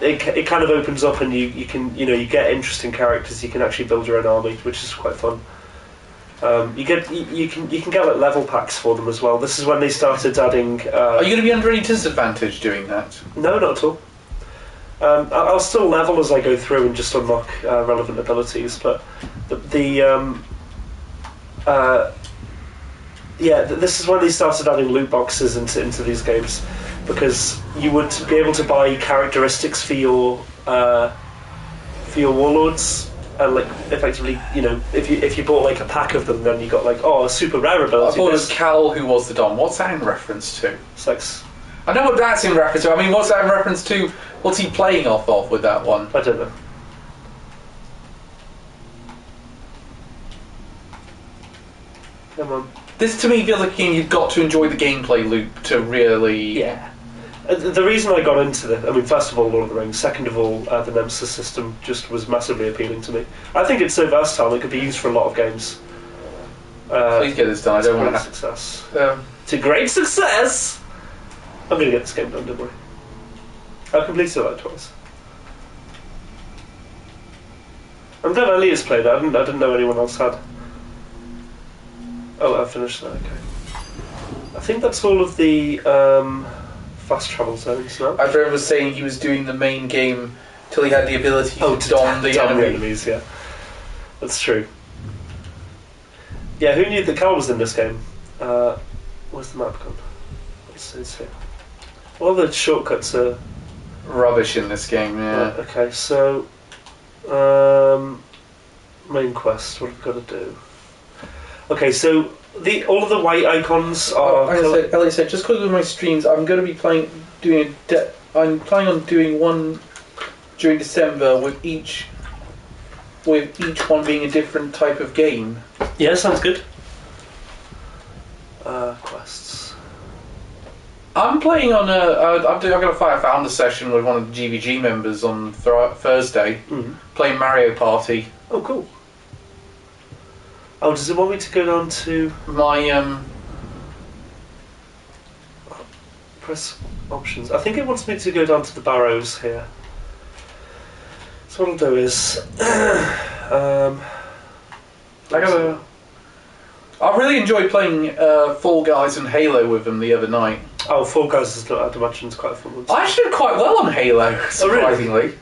S2: it kind of opens up and you can you get interesting characters. You can actually build your own army, which is quite fun. You can get like level packs for them as well. This is when they started adding.
S1: Are you going to be under any disadvantage doing that?
S2: No, not at all. I'll still level as I go through and just unlock relevant abilities, but this is when they started adding loot boxes into these games, because you would be able to buy characteristics for your warlords, and like effectively, if you bought like a pack of them, then you got like a super rare
S1: I
S2: ability.
S1: thought it was Cal who was the Dom. What's that in reference to?
S2: Sex.
S1: I know what that's in reference to. I mean, what's that in reference to? What's he playing off of with that one?
S2: I don't know. Come on.
S1: This to me feels like a game you've got to enjoy the gameplay loop to really.
S2: Yeah. The reason I got into it, I mean, first of all, Lord of the Rings. Second of all, the Nemesis system just was massively appealing to me. I think it's so versatile; and it could be used for a lot of games.
S1: Please get this done. I don't want to.
S2: Success. To great success. I'm going to get this game done, don't worry. I've completed it like twice. I'm glad Elliot's played it. I didn't know anyone else had. Oh, I finished that. Okay. I think that's all of the fast travel zones now.
S1: I remember saying he was doing the main game till he had the ability to dom the
S2: Dom
S1: enemy.
S2: enemies. Yeah, that's true. Yeah, who knew that Cal was in this game? Where's the map gone? It's here. All the shortcuts are
S1: Rubbish in this game, yeah.
S2: okay, so main quest. What have we got to do? Okay, so all of the white icons are.
S1: Elliot said, just because of my streams, I'm going to be I'm planning on doing one during December with each one being a different type of game.
S2: Yeah, sounds good. Quests.
S1: I'm playing on I've got a Fire Founder session with one of the GVG members on Thursday, playing Mario Party.
S2: Oh, cool. Oh, does it want me to go down to
S1: My
S2: press options? I think it wants me to go down to the barrows here. So what I'll do is
S1: I really enjoyed playing Fall Guys and Halo with them the other night.
S2: Oh, Fall Guys is I'd imagine it's quite a fun one.
S1: I actually did quite well on Halo, surprisingly.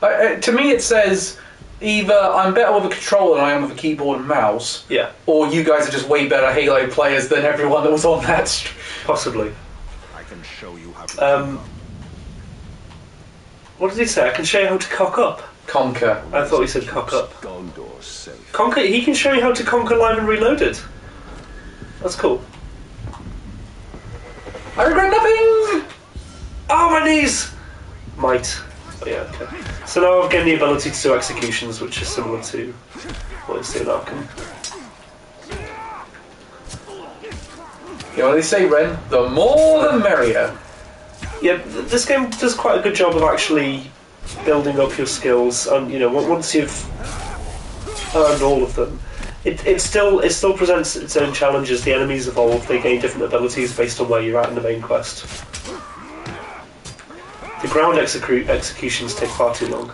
S1: To me, it says either I'm better with a controller than I am with a keyboard and mouse,
S2: Yeah,
S1: or you guys are just way better Halo players than everyone that was on that stream.
S2: possibly.
S3: I can show you how to
S2: What did he say? I can show you how to cock up.
S1: Conquer.
S2: I thought he said cock up.
S3: Gondor safe.
S2: Conquer. He can show you how to conquer Live and Reloaded. That's cool.
S1: I regret nothing!
S2: Oh, my knees! Might. Oh, yeah, okay. So now I've gained the ability to do executions, which is similar to what is in Arkham.
S1: You know what they say, Ren? The more the merrier.
S2: Yeah, this game does quite a good job of actually building up your skills, and once you've earned all of them, it still presents its own challenges. The enemies evolve; they gain different abilities based on where you're at in the main quest. The ground executions take far too long.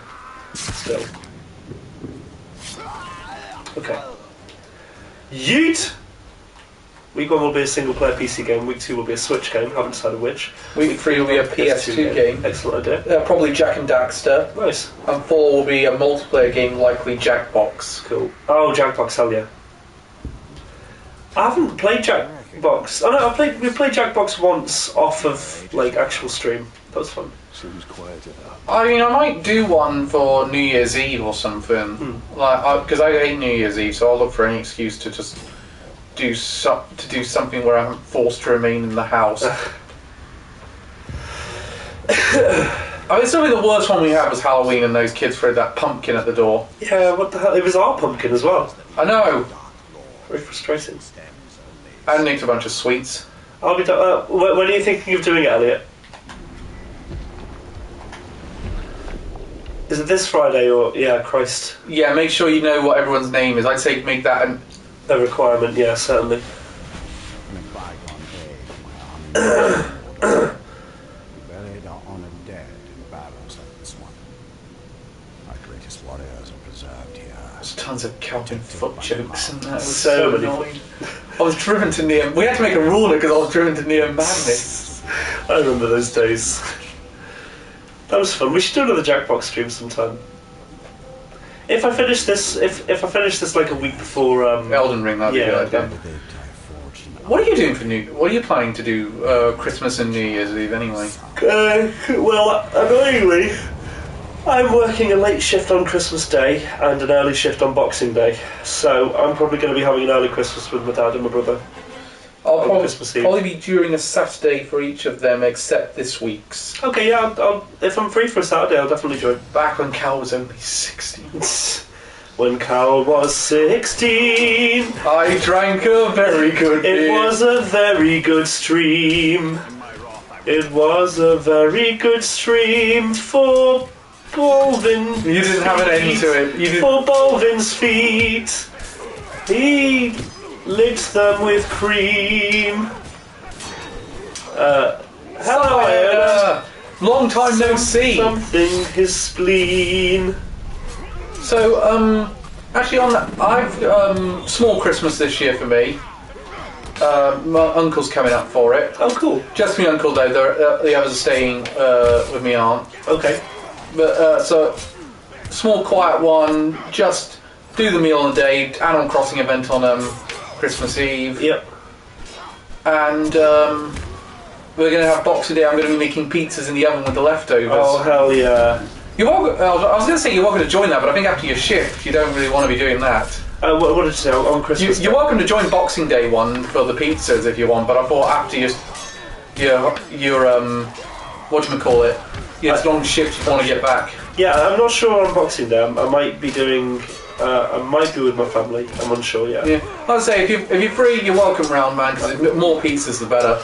S2: Still. Okay. Yeet! Week 1 will be a single-player PC game. Week 2 will be a Switch game. Haven't decided which.
S1: Week 3 will be a PS2 game.
S2: Excellent idea.
S1: Probably Jack and Daxter.
S2: Nice.
S1: And 4 will be a multiplayer game, likely Jackbox.
S2: Cool. Oh, Jackbox, hell yeah. I haven't played Jackbox. Oh no, we played Jackbox once off of like actual stream. That was fun.
S3: Seems quieter now.
S1: I mean, I might do one for New Year's Eve or something. Because I hate New Year's Eve, so I'll look for any excuse to just do something where I'm forced to remain in the house. I mean, certainly the worst one we had was Halloween, and those kids threw that pumpkin at the door.
S2: Yeah, what the hell? It was our pumpkin as well.
S1: I know.
S2: Very frustrating.
S1: I nicked a bunch of sweets.
S2: I'll be. When are you thinking of doing it, Elliot? Is it this Friday or Christ?
S1: Yeah, make sure you know what everyone's name is. I'd say make that an.
S2: A requirement, yeah, certainly.
S3: In a bygone day, my army buried our honored dead in barrows like this one. Our greatest warriors are preserved here.
S1: There's tons of Calvin Foot jokes and that. It was
S2: So
S1: so
S2: many.
S1: annoying. I was driven to near. We had to make a ruler because I was driven to near madness.
S2: I remember those days. That was fun. We should do another Jackbox stream sometime. If I finish this, if I finish this like a week before
S1: Elden Ring, that'd be
S2: Yeah,
S1: good.
S2: okay.
S1: What are you doing for What are you planning to do Christmas and New Year's Eve anyway?
S2: Well, annoyingly, I'm working a late shift on Christmas Day and an early shift on Boxing Day, so I'm probably going to be having an early Christmas with my dad and my brother.
S1: I'll
S2: Christmas Eve.
S1: probably be during a Saturday for each of them, except this week's.
S2: Okay, yeah, I'll, if I'm free for a Saturday, I'll definitely join.
S1: Back when Cal was only 16.
S2: When Cal was 16,
S1: I drank a very good
S2: it
S1: beer.
S2: was a very good stream. It was a very good stream for Bolvin.
S1: You didn't have an end to it. You didn't.
S2: For Bolvin's feet. He licked them with cream. Hello, Ireland.
S1: Long time no see.
S2: Something his spleen.
S1: So, actually on that, I've, small Christmas this year for me. My uncle's coming up for it.
S2: Oh, cool.
S1: Just my uncle though, the others are staying, with me aunt.
S2: Okay.
S1: But, so, small quiet one, just do the meal on the day, Animal Crossing event on, Christmas Eve.
S2: Yep.
S1: And, we're going to have Boxing Day. I'm going to be making pizzas in the oven with the leftovers.
S2: Oh, hell yeah.
S1: You're welcome, I was going to say you're welcome to join that, but I think after your shift, you don't really want to be doing that.
S2: What did you say on Christmas
S1: You're
S2: Day?
S1: welcome to join Boxing Day one for the pizzas if you want, but I thought after your whatchamacallit, your long shift you want to get back.
S2: Yeah, I'm not sure on Boxing Day. I might be doing... I might be with my family. I'm unsure yet.
S1: Yeah, I'd say if you're free, you're welcome round, man, because more pizzas the better.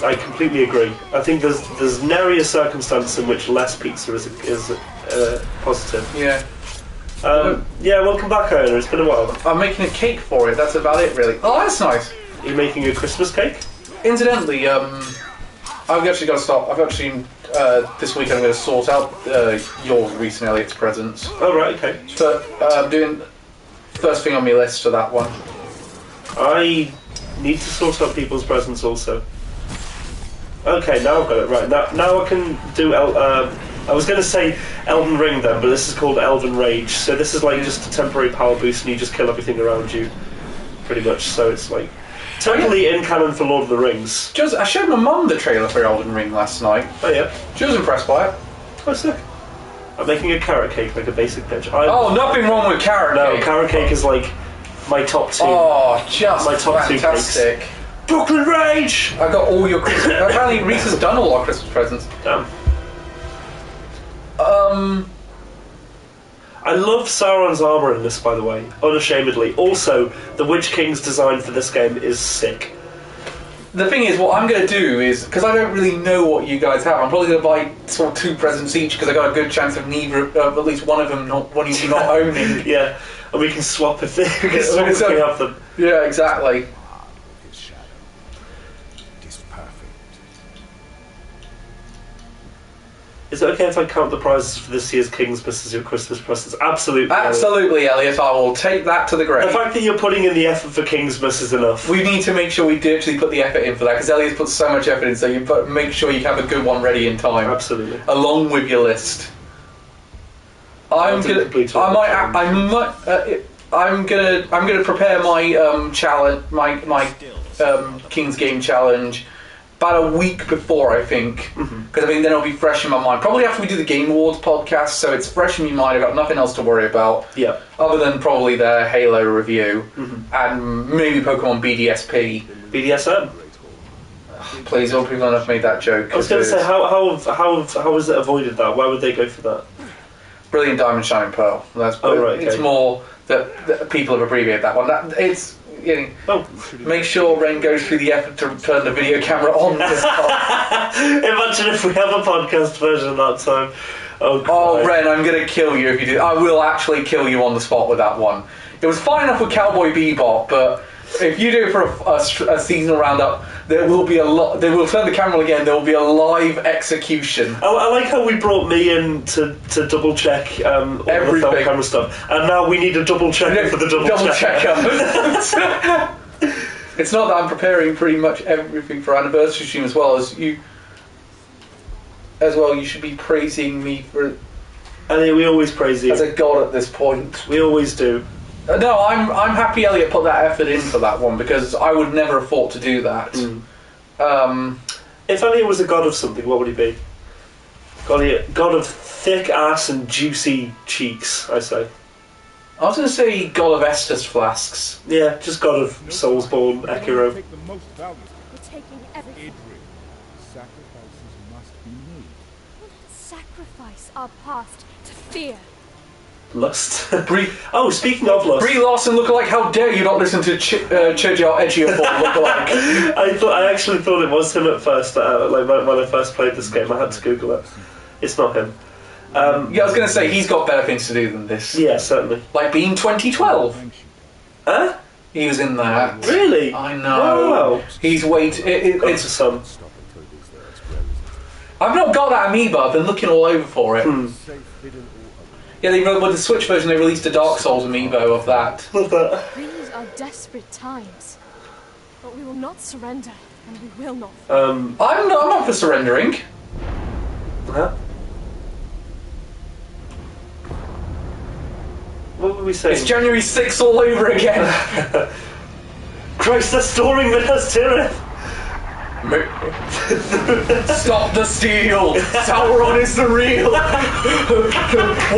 S2: I completely agree. I think there's nary a circumstance in which less pizza is positive.
S1: Yeah.
S2: Yeah, welcome back, Iona. It's been a while.
S1: I'm making a cake for it, that's about it really. Oh, that's nice.
S2: Are you making a Christmas cake?
S1: Incidentally, I've actually got to stop. I've actually, this week I'm going to sort out yours, Reese and Elliot's presents.
S2: Oh, right, okay.
S1: But I'm doing first thing on my list for that one.
S2: I need to sort out people's presents also. Okay, now I've got it right. Now I can do... I was going to say Elden Ring then, but this is called Elven Rage. So this is like just a temporary power boost and you just kill everything around you, pretty much. So it's like totally in canon for Lord of the Rings.
S1: I showed my mum the trailer for Elden Ring last night.
S2: Oh yeah?
S1: She was impressed by it.
S2: Oh, sick. I'm making a carrot cake, like a basic pitch.
S1: Oh, nothing wrong with carrot cake.
S2: No, carrot cake is like my top two.
S1: Oh, just
S2: my top
S1: fantastic.
S2: 2 cakes. Brooklyn Rage!
S1: I got all your Christmas... Apparently Reese has done all our Christmas presents.
S2: Damn. I love Sauron's armour in this, by the way, unashamedly. Also, the Witch King's design for this game is sick.
S1: The thing is, what I'm going to do is, because I don't really know what you guys have, I'm probably going to buy sort of 2 presents each, because I got a good chance of at least one of them one of you not owning.
S2: Yeah, and we can swap if we have them.
S1: Yeah, exactly.
S3: His shadow. It is perfect.
S2: Is it okay if I count the prizes for this year's Kingsmas as your Christmas presents? Absolutely.
S1: Absolutely, Elliot. I will take that to the grave.
S2: The fact that you're putting in the effort for Kingsmas is enough.
S1: We need to make sure we do actually put the effort in for that, because Elliot's put so much effort in, so make sure you have a good one ready in time.
S2: Absolutely.
S1: Along with your list. I'm gonna prepare my challenge, my King's Game challenge about a week before, I think, because I mean then it'll be fresh in my mind. Probably after we do the Game Awards podcast, so it's fresh in my mind. I've got nothing else to worry about.
S2: Yeah.
S1: Other than probably the Halo review and maybe Pokemon BDSP.
S2: BDSM.
S1: Please, all people have made that joke.
S2: I was going to say, how has it avoided that? Why would they go for that?
S1: Brilliant Diamond Shining Pearl. It's
S2: okay.
S1: more that people have abbreviated that one. Make sure Ren goes through the effort to turn the video camera on this time.
S2: Imagine if we have a podcast version that time.
S1: Oh, Ren, I'm going to kill you if you do. I will actually kill you on the spot with that one. It was fine enough with Cowboy Bebop, but if you do it for a seasonal roundup, there will be a lot. They will turn the camera again. There will be a live execution.
S2: I like how we brought me in to double check all the film camera stuff, and now we need a double checker for the double checker.
S1: It's not that I'm preparing pretty much everything for anniversary stream as well as you. As well, you should be praising me for.
S2: And we always praise you
S1: as a god at this point.
S2: We always do.
S1: No, I'm happy Elliot put that effort in for that one, because I would never have thought to do that.
S2: If Elliot was a god of something, what would he be? God of thick ass and juicy cheeks, I say.
S1: I was going to say God of Estus flasks.
S2: Yeah, just God of Soulsborne, Ekiro.
S5: We're taking everything.
S3: Sacrifices must be made.
S5: We'll not sacrifice our past to fear.
S2: Lust.
S1: Brie,
S2: Oh, speaking of lust,
S1: Brie Larson lookalike, how dare you not listen to Churchill Edgiefort lookalike?
S2: I actually thought it was him at first. Like when I first played this game, I had to Google it. It's not him.
S1: Yeah, I was going to say, he's got better things to do than this.
S2: Yeah, certainly.
S1: Like Beam 2012.
S2: Huh?
S1: He was in that.
S2: Really?
S1: I know.
S2: Wow.
S1: He's
S2: It's some.
S1: I've not got that amiibo. I've been looking all over for it. Yeah, with the Switch version, they released a Dark Souls amiibo of that.
S2: Love that.
S5: These are desperate times. But we will not surrender, and we will not.
S1: I'm not for surrendering.
S2: Huh? What were we saying?
S1: It's January 6th all over again.
S2: Christ, they're storming Minas Tirith!
S1: Stop the steal! Sauron is the real!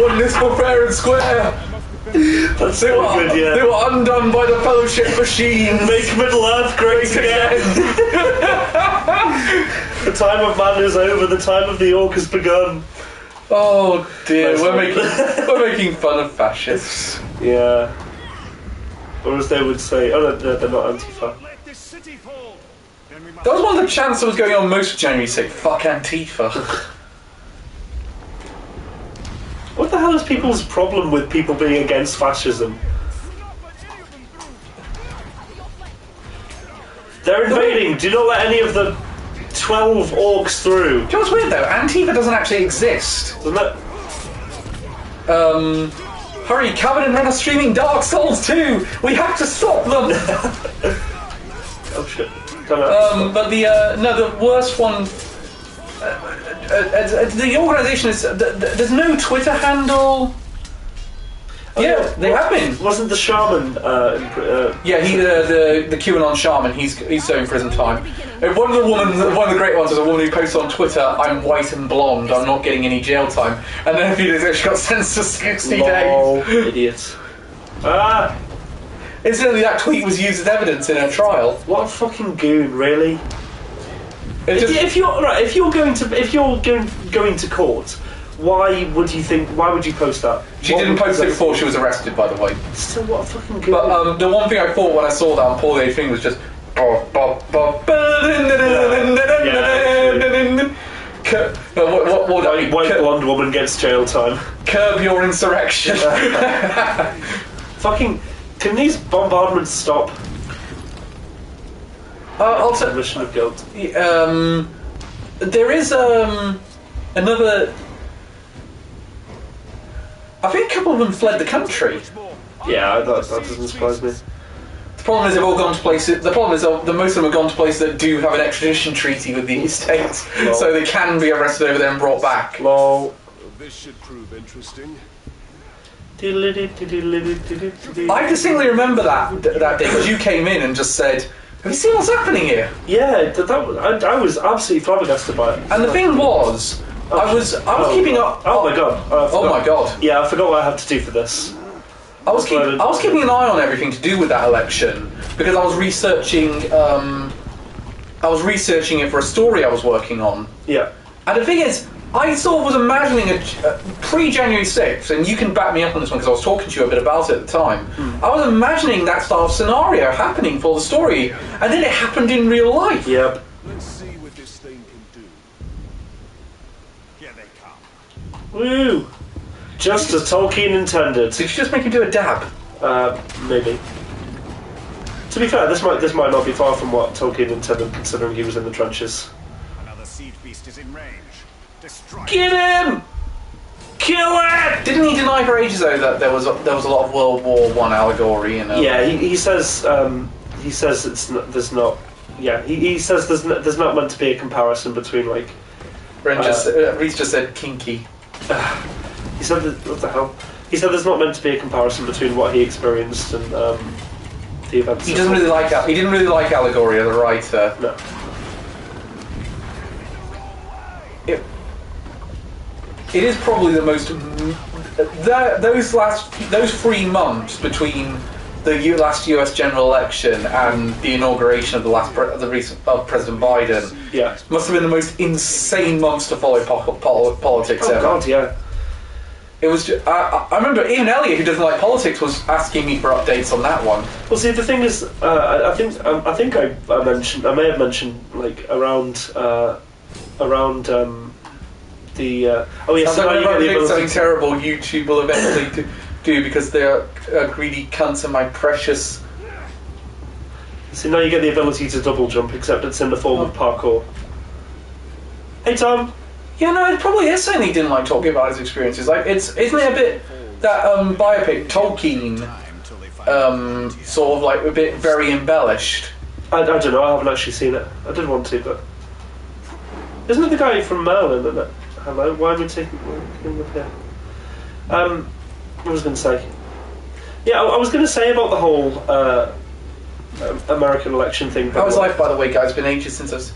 S1: Oneness for fair and square!
S2: That's so good,
S1: They
S2: yeah.
S1: were undone by the Fellowship machine!
S2: Make Middle Earth great again! The time of man is over, the time of the orc has begun.
S1: Oh dear,
S2: Nice one.
S1: we're making fun of fascists.
S2: Yeah. Or as they would say, oh no, they're not Antifa.
S3: Let this city fall. Then we must
S1: That was one of the chants that was going on most of January 6th. Fuck Antifa.
S2: What the hell is people's problem with people being against fascism? They're invading, do not let any of the 12 orcs through.
S1: Do you know what's weird though? Antifa doesn't actually exist.
S2: Doesn't it?
S1: Hurry, Covenant Men are streaming Dark Souls 2! We have to stop them!
S2: Oh shit. Don't know.
S1: But the worst one. The organisation is. There's no Twitter handle. Yeah, they have been.
S2: Wasn't the shaman
S1: Yeah, he the QAnon shaman. He's serving prison time. One of the great ones was a woman who posted on Twitter, "I'm white and blonde. I'm not getting any jail time." And then a few days later, she got sentenced to 60
S2: lol,
S1: days.
S2: idiots. Ah!
S1: Incidentally, that tweet was used as evidence in her trial.
S2: What a fucking goon, really.
S1: It just,
S2: If you're going to court, why would you post that?
S1: she
S2: What
S1: didn't
S2: would
S1: post it
S2: that-
S1: before she was arrested, by the way.
S2: Still, what a fucking goon.
S1: But the one thing I thought when I saw that on Paul Age thing was just. What
S2: White blonde woman gets jail time.
S1: Curb your insurrection.
S2: Fucking, can these bombardments stop?
S1: Also,
S2: Admission of guilt.
S1: there is another. I think a couple of them fled the country.
S2: Yeah, that doesn't surprise me.
S1: The problem is they've all gone to places. The problem is the most of them have gone to places that do have an extradition treaty with the states,
S2: Lol.
S1: so they can be arrested over there and brought back.
S2: Lol.
S3: This should prove interesting.
S1: I distinctly remember that day because you came in and just said, "Have you seen what's happening here?"
S2: Yeah, I was absolutely flabbergasted by it.
S1: And the thing was, I was keeping up.
S2: Oh my god.
S1: Oh my god.
S2: Yeah, I forgot what I had to do for this.
S1: I was keeping an eye on everything to do with that election because I was researching. I was researching it for a story I was working on.
S2: Yeah.
S1: And the thing is, I sort of was imagining a pre-January 6th, and you can back me up on this one because I was talking to you a bit about it at the time. I was imagining that style of scenario happening for the story, and then it happened in real life.
S2: Yep.
S3: Let's see what this thing can do. Here they come.
S2: Woo! Just as Tolkien intended.
S1: Did you just make him do a dab?
S2: Maybe. To be fair, this might not be far from what Tolkien intended, considering he was in the trenches.
S3: Another siege beast is in range. Destroy it.
S2: Get him! Kill it!
S1: Didn't he deny for ages though that there was a lot of World War I allegory in it?
S2: Yeah, he says it's not, there's not. Yeah, he says there's not meant to be a comparison between like.
S1: Reese just said kinky.
S2: He said what the hell? He said there's not meant to be a comparison between what he experienced and the events.
S1: He doesn't really like. He didn't really like Allegoria, the writer.
S2: No.
S1: it is probably the most. Those 3 months between the last U.S. general election and the inauguration of the recent President Biden
S2: Yeah.
S1: must have been the most insane months to follow politics
S2: Oh
S1: ever.
S2: God, yeah.
S1: It was. I remember Ian Elliott, who doesn't like politics, was asking me for updates on that one.
S2: Well, see, the thing is, I think I may have mentioned like around the. Oh yes,
S1: I
S2: so now
S1: don't
S2: you
S1: know
S2: get the
S1: if something
S2: ability.
S1: terrible YouTube will eventually do because they're greedy cunts and my precious.
S2: So now you get the ability to double jump, except it's in the form of parkour. Hey Tom.
S1: Yeah, no, it probably is something he didn't like talking about his experiences. Like, isn't it a bit that biopic Tolkien, sort of like a bit very embellished?
S2: I don't know. I haven't actually seen it. I did want to, but isn't it the guy from Merlin in it? Hello. Why am I taking him here? What was I going to say? Yeah, I was going to say about the whole American election thing.
S1: How was life, by the way, guys? It's been ages since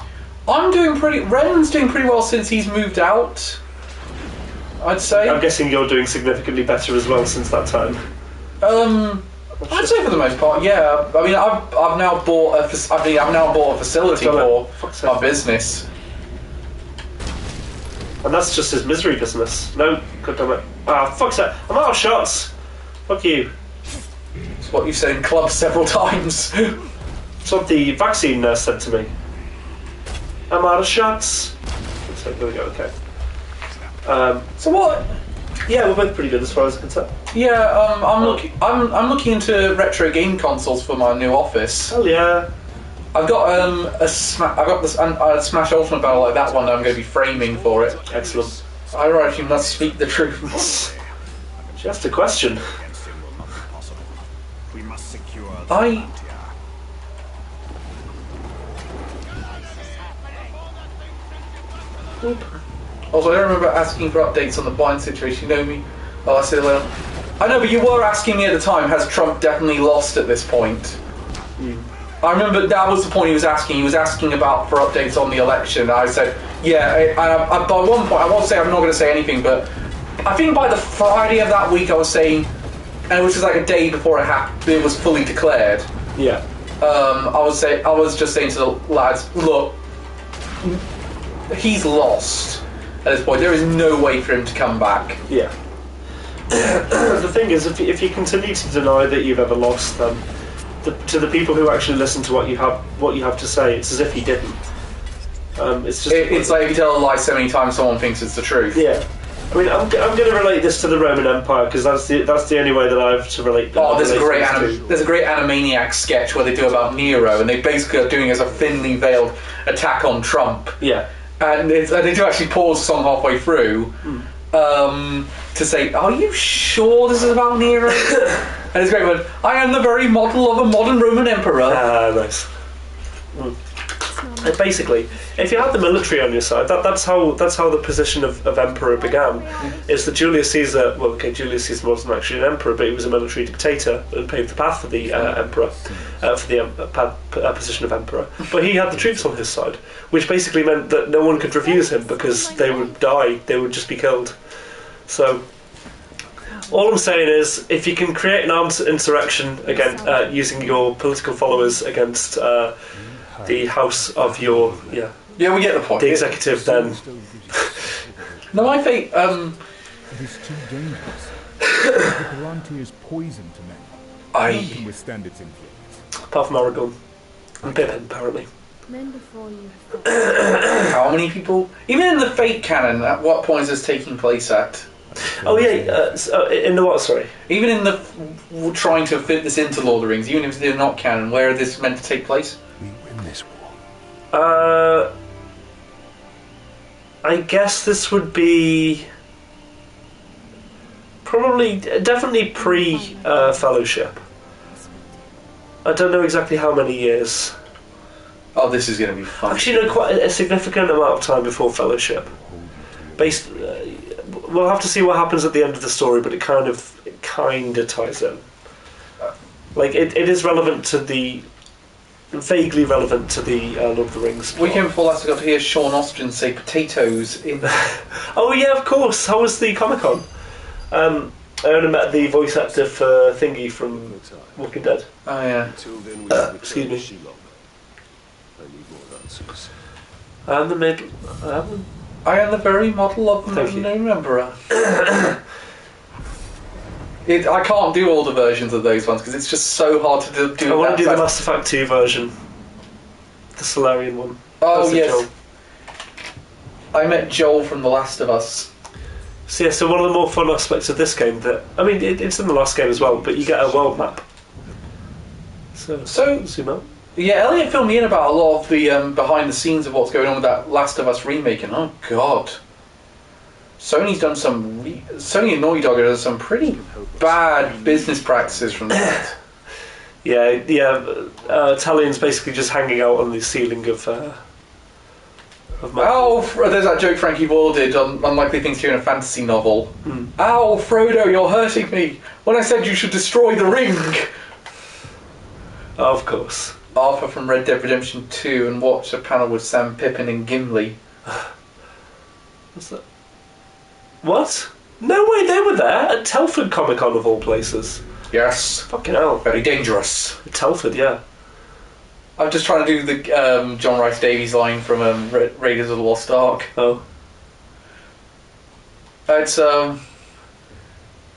S1: I'm doing pretty. Ren's doing pretty well since he's moved out, I'd say.
S2: I'm guessing you're doing significantly better as well since that time.
S1: I'd say for the most part, yeah. I mean, I've now bought a facility for
S2: Fuck's sake.
S1: my business.
S2: And that's just his misery business. No, god damn it. Ah, fuck's that. I'm out of shots. Fuck you.
S1: It's what you've said in clubs several times.
S2: It's what the vaccine nurse said to me. I'm out of shots. So there we go. Okay.
S1: So what?
S2: Yeah, we're both pretty good as far as I'm concerned.
S1: Yeah, I'm looking into retro game consoles for my new office.
S2: Hell yeah.
S1: I've got a Smash Ultimate Battle like that one that I'm going to be framing for it.
S2: Excellent.
S1: I write you must speak the truth.
S2: She asked a question.
S3: Against him will not be possible. We must secure the
S1: I-
S3: frontier.
S1: Also, I don't remember asking for updates on the Biden situation. You know me. Oh, I said, well, I know, but you were asking me at the time, has Trump definitely lost at this point? I remember that was the point he was asking. He was asking about for updates on the election. I said, yeah, I by one point, I won't say, I'm not going to say anything, but I think by the Friday of that week I was saying, and which was like a day before it was fully declared,
S2: Yeah.
S1: I was just saying to the lads, look, he's lost at this point. There is no way for him to come back.
S2: Yeah. The thing is, if you continue to deny that you've ever lost, then to the people who actually listen to what you have to say, it's as if he didn't. It's just
S1: It's like if you tell a lie so many times, someone thinks it's the truth.
S2: yeah. I mean, I'm going to relate this to the Roman Empire because that's the only way that I have to relate.
S1: Oh, there's a great
S2: relate this to.
S1: there's a great Animaniacs sketch where they do about Nero, and they basically are doing as a thinly veiled attack on Trump.
S2: Yeah.
S1: And they do actually pause the song halfway through to say, "Are you sure this is about Nero?" And it's great. But I am the very model of a modern Roman emperor.
S2: Ah, nice. And basically, if you had the military on your side, that's how the position of emperor began. Is that Julius Caesar? Well, okay, Julius Caesar wasn't actually an emperor, but he was a military dictator and paved the path for the emperor, for the position of emperor. But he had the troops on his side, which basically meant that no one could refuse him because they would die; they would just be killed. So. All I'm saying is, if you can create an armed insurrection using your political followers against the house of your
S1: Yeah, we get the point.
S2: the executive, then
S1: No, I think
S6: It is too dangerous. The Palantir is poison to men. None can withstand its influence.
S2: apart from Aragorn and Pippin, apparently.
S5: Men before you have fought.
S1: how many people? Even in the fake canon, at what point is this taking place at?
S2: Oh yeah, in the what? Sorry.
S1: Even in the trying to fit this into Lord of the Rings, even if they're not canon, where is this meant to take place?
S3: We win this war.
S2: I guess this would be definitely pre-Fellowship. I don't know exactly how many years.
S1: Oh, this is going to be fun.
S2: Actually, no, quite a significant amount of time before Fellowship. We'll have to see what happens at the end of the story, but it kind of ties in. Like it is relevant to the vaguely relevant to the Lord of the Rings.
S1: Weekend before last, I got to hear Sean Austin say potatoes in.
S2: Oh yeah, of course. How was the Comic-Con? I only met the voice actor for Thingy from Walking Dead.
S1: Oh yeah.
S2: Excuse me. And the mid.
S1: I am the very model of the
S2: Thank you.
S1: rememberer. I can't do all the versions of those ones because it's just so hard to do.
S2: I want to do the Mass Effect 2 version. The Solarian one.
S1: Oh,
S2: That's the
S1: yes.
S2: Joel.
S1: I met Joel from The Last of Us.
S2: So yeah, so one of the more fun aspects of this game it's in the last game as well, but you get a world map. So zoom out.
S1: Yeah, Elliot filled me in about a lot of the behind the scenes of what's going on with that Last of Us remake, and oh god, Sony's done Sony and Naughty Dog have done some pretty bad business practices from that.
S2: Talion's basically just hanging out on the ceiling of
S1: Ow, there's that joke Frankie Boyle did on Unlikely Things to Hear in a Fantasy Novel. Ow, Frodo, you're hurting me. When I said you should destroy the ring.
S2: Of course.
S1: Arthur from Red Dead Redemption 2 and watched a panel with Sam Pippin and Gimli.
S2: What's that? What? No way, they were there at Telford Comic Con of all places.
S1: Yes.
S2: Fucking hell.
S1: Very dangerous.
S2: Telford, yeah.
S1: I'm just trying to do the John Rice Davies line from Raiders of the Lost Ark.
S2: Oh.
S1: It's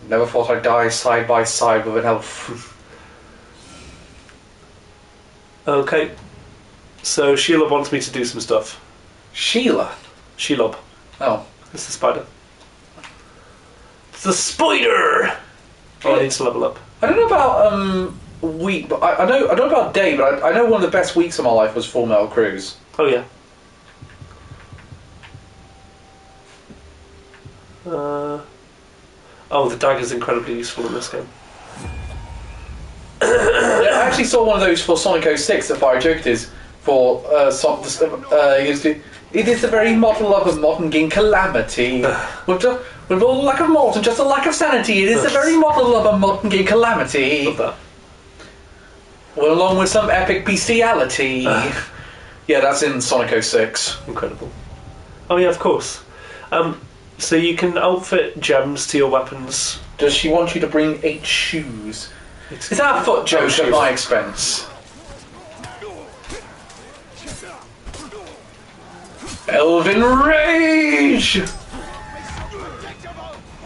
S1: never thought I'd die side by side with an elf.
S2: Okay. So Shelob wants me to do some stuff.
S1: Sheila?
S2: Shelob.
S1: Oh.
S2: It's the spider. It's the spider! Oh, I need to level up.
S1: I don't know about week, but I don't know about day, but I know one of the best weeks of my life was Full Metal Cruise.
S2: Oh yeah. Oh, the dagger's incredibly useful in this game.
S1: Yeah, I actually saw one of those for Sonic 06 at Fire Jokers for it is the very model of a modern game calamity. With all the lack of malt and just a lack of sanity, it is the very model of a modern game calamity.
S2: Love that.
S1: Well, along with some epic bestiality. Yeah, that's in Sonic 06.
S2: Incredible. Oh yeah, of course. So you can outfit gems to your weapons.
S1: Does she want you to bring 8 shoes? Is that a foot joke at my expense? Elven Rage!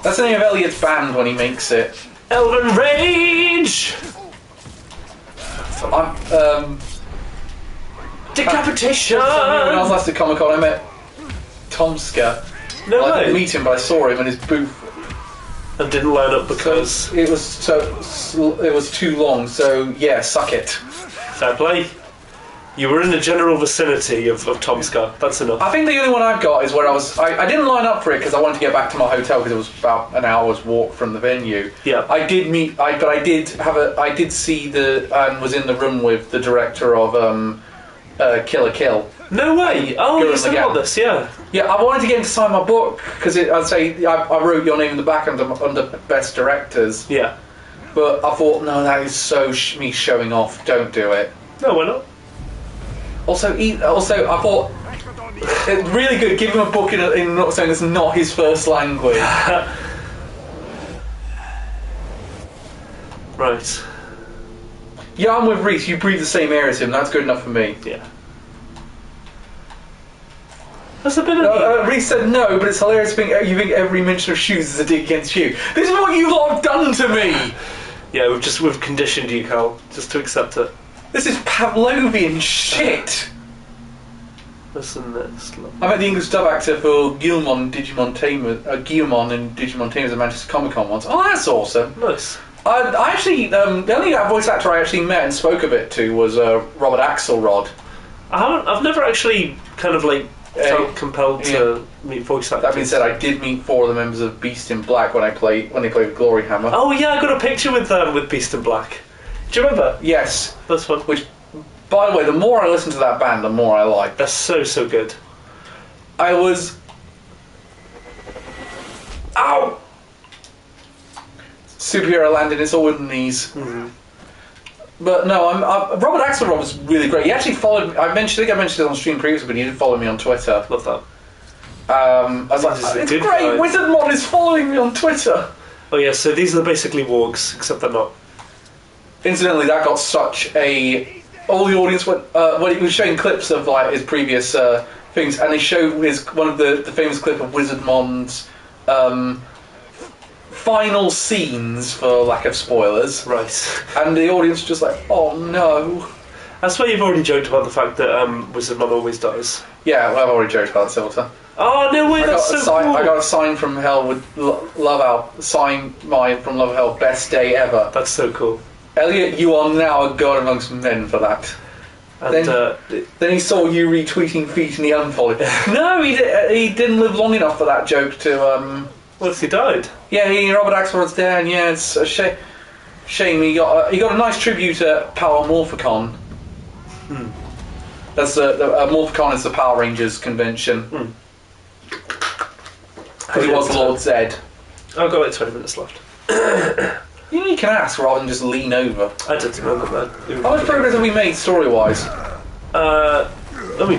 S1: That's the name of Elliot's band when he makes it.
S2: Elven Rage! Decapitation!
S1: When I was last at Comic Con, I met Tomska.
S2: No
S1: I
S2: way.
S1: didn't meet him, but I saw him in his booth.
S2: And didn't line up because...
S1: It was too long, so yeah, suck it.
S2: Fair play. You were in the general vicinity of Tomska. That's enough.
S1: I think the only one I've got is where I didn't line up for it because I wanted to get back to my hotel because it was about an hour's walk from the venue.
S2: Yeah.
S1: I did see and was in the room with the director of Kill la Kill.
S2: No way! Oh,
S1: Gurren
S2: you said
S1: Lagann.
S2: about this, yeah.
S1: Yeah, I wanted to get him to sign my book because I'd say I wrote your name in the back under best directors.
S2: Yeah.
S1: But I thought, no, that is so me showing off. Don't do it.
S2: No, why not?
S1: Also, I thought it's really good. Give him a book in not saying it's not his first language.
S2: Right.
S1: Yeah, I'm with Reese. You breathe the same air as him. That's good enough for me.
S2: Yeah. That's a bit of...
S1: Reese said no, but it's hilarious. You think every mention of shoes is a dig against you. This is what you lot have done to me.
S2: Yeah, we've conditioned you, Carl, just to accept it.
S1: This is Pavlovian shit.
S2: Listen, this.
S1: I met the English dub actor for Guilmon in Digimon Tamers at Manchester Comic Con once. Oh, that's awesome.
S2: Nice.
S1: I actually, the only voice actor I actually met and spoke a bit to was Robert Axelrod.
S2: I've never actually kind of felt compelled to meet voice actors.
S1: That being said, I did meet 4 of the members of Beast in Black when they played with Glory Hammer.
S2: Oh yeah, I got a picture with Beast in Black. Do you remember?
S1: Yes.
S2: That's fun.
S1: Which, by the way, the more I listen to that band, the more I like.
S2: They're so good.
S1: I was... Ow! Superhero Land in its olden knees.
S2: Mm-hmm.
S1: But no, Robert Axelrod was really great. He actually followed me. I think I mentioned it on stream previously, but he did follow me on Twitter.
S2: Love that.
S1: I was like, it's great, Wizardmon is following me on Twitter.
S2: Oh yeah, so these are basically wargs, except they're not.
S1: Incidentally, that got such a... All the audience went... when he was showing clips of like his previous things, and they showed one of the famous clip of Wizardmon's final scenes, for lack of spoilers.
S2: Right.
S1: And the audience was just like, oh no.
S2: That's why you've already joked about the fact that Wizardmon always dies.
S1: Yeah, well, I've already joked about it several times.
S2: Oh, no way, that's so cool.
S1: I got a sign from hell with Love Out. Sign mine from Love Hell, best day ever.
S2: That's so cool.
S1: Elliot, you are now a god amongst men for that.
S2: And
S1: then he saw you retweeting feet and he unfollowed. No, he didn't live long enough for that joke to...
S2: What if he died?
S1: Yeah, Robert Axelrod's dead, and yeah, it's a shame. He got a nice tribute at Power Morphicon. That's Morphicon is the Power Rangers convention. Because he was Lord Zed.
S2: I've got like 20 minutes left.
S1: You can ask rather than just lean over.
S2: I did remember that.
S1: How much progress have we made story-wise?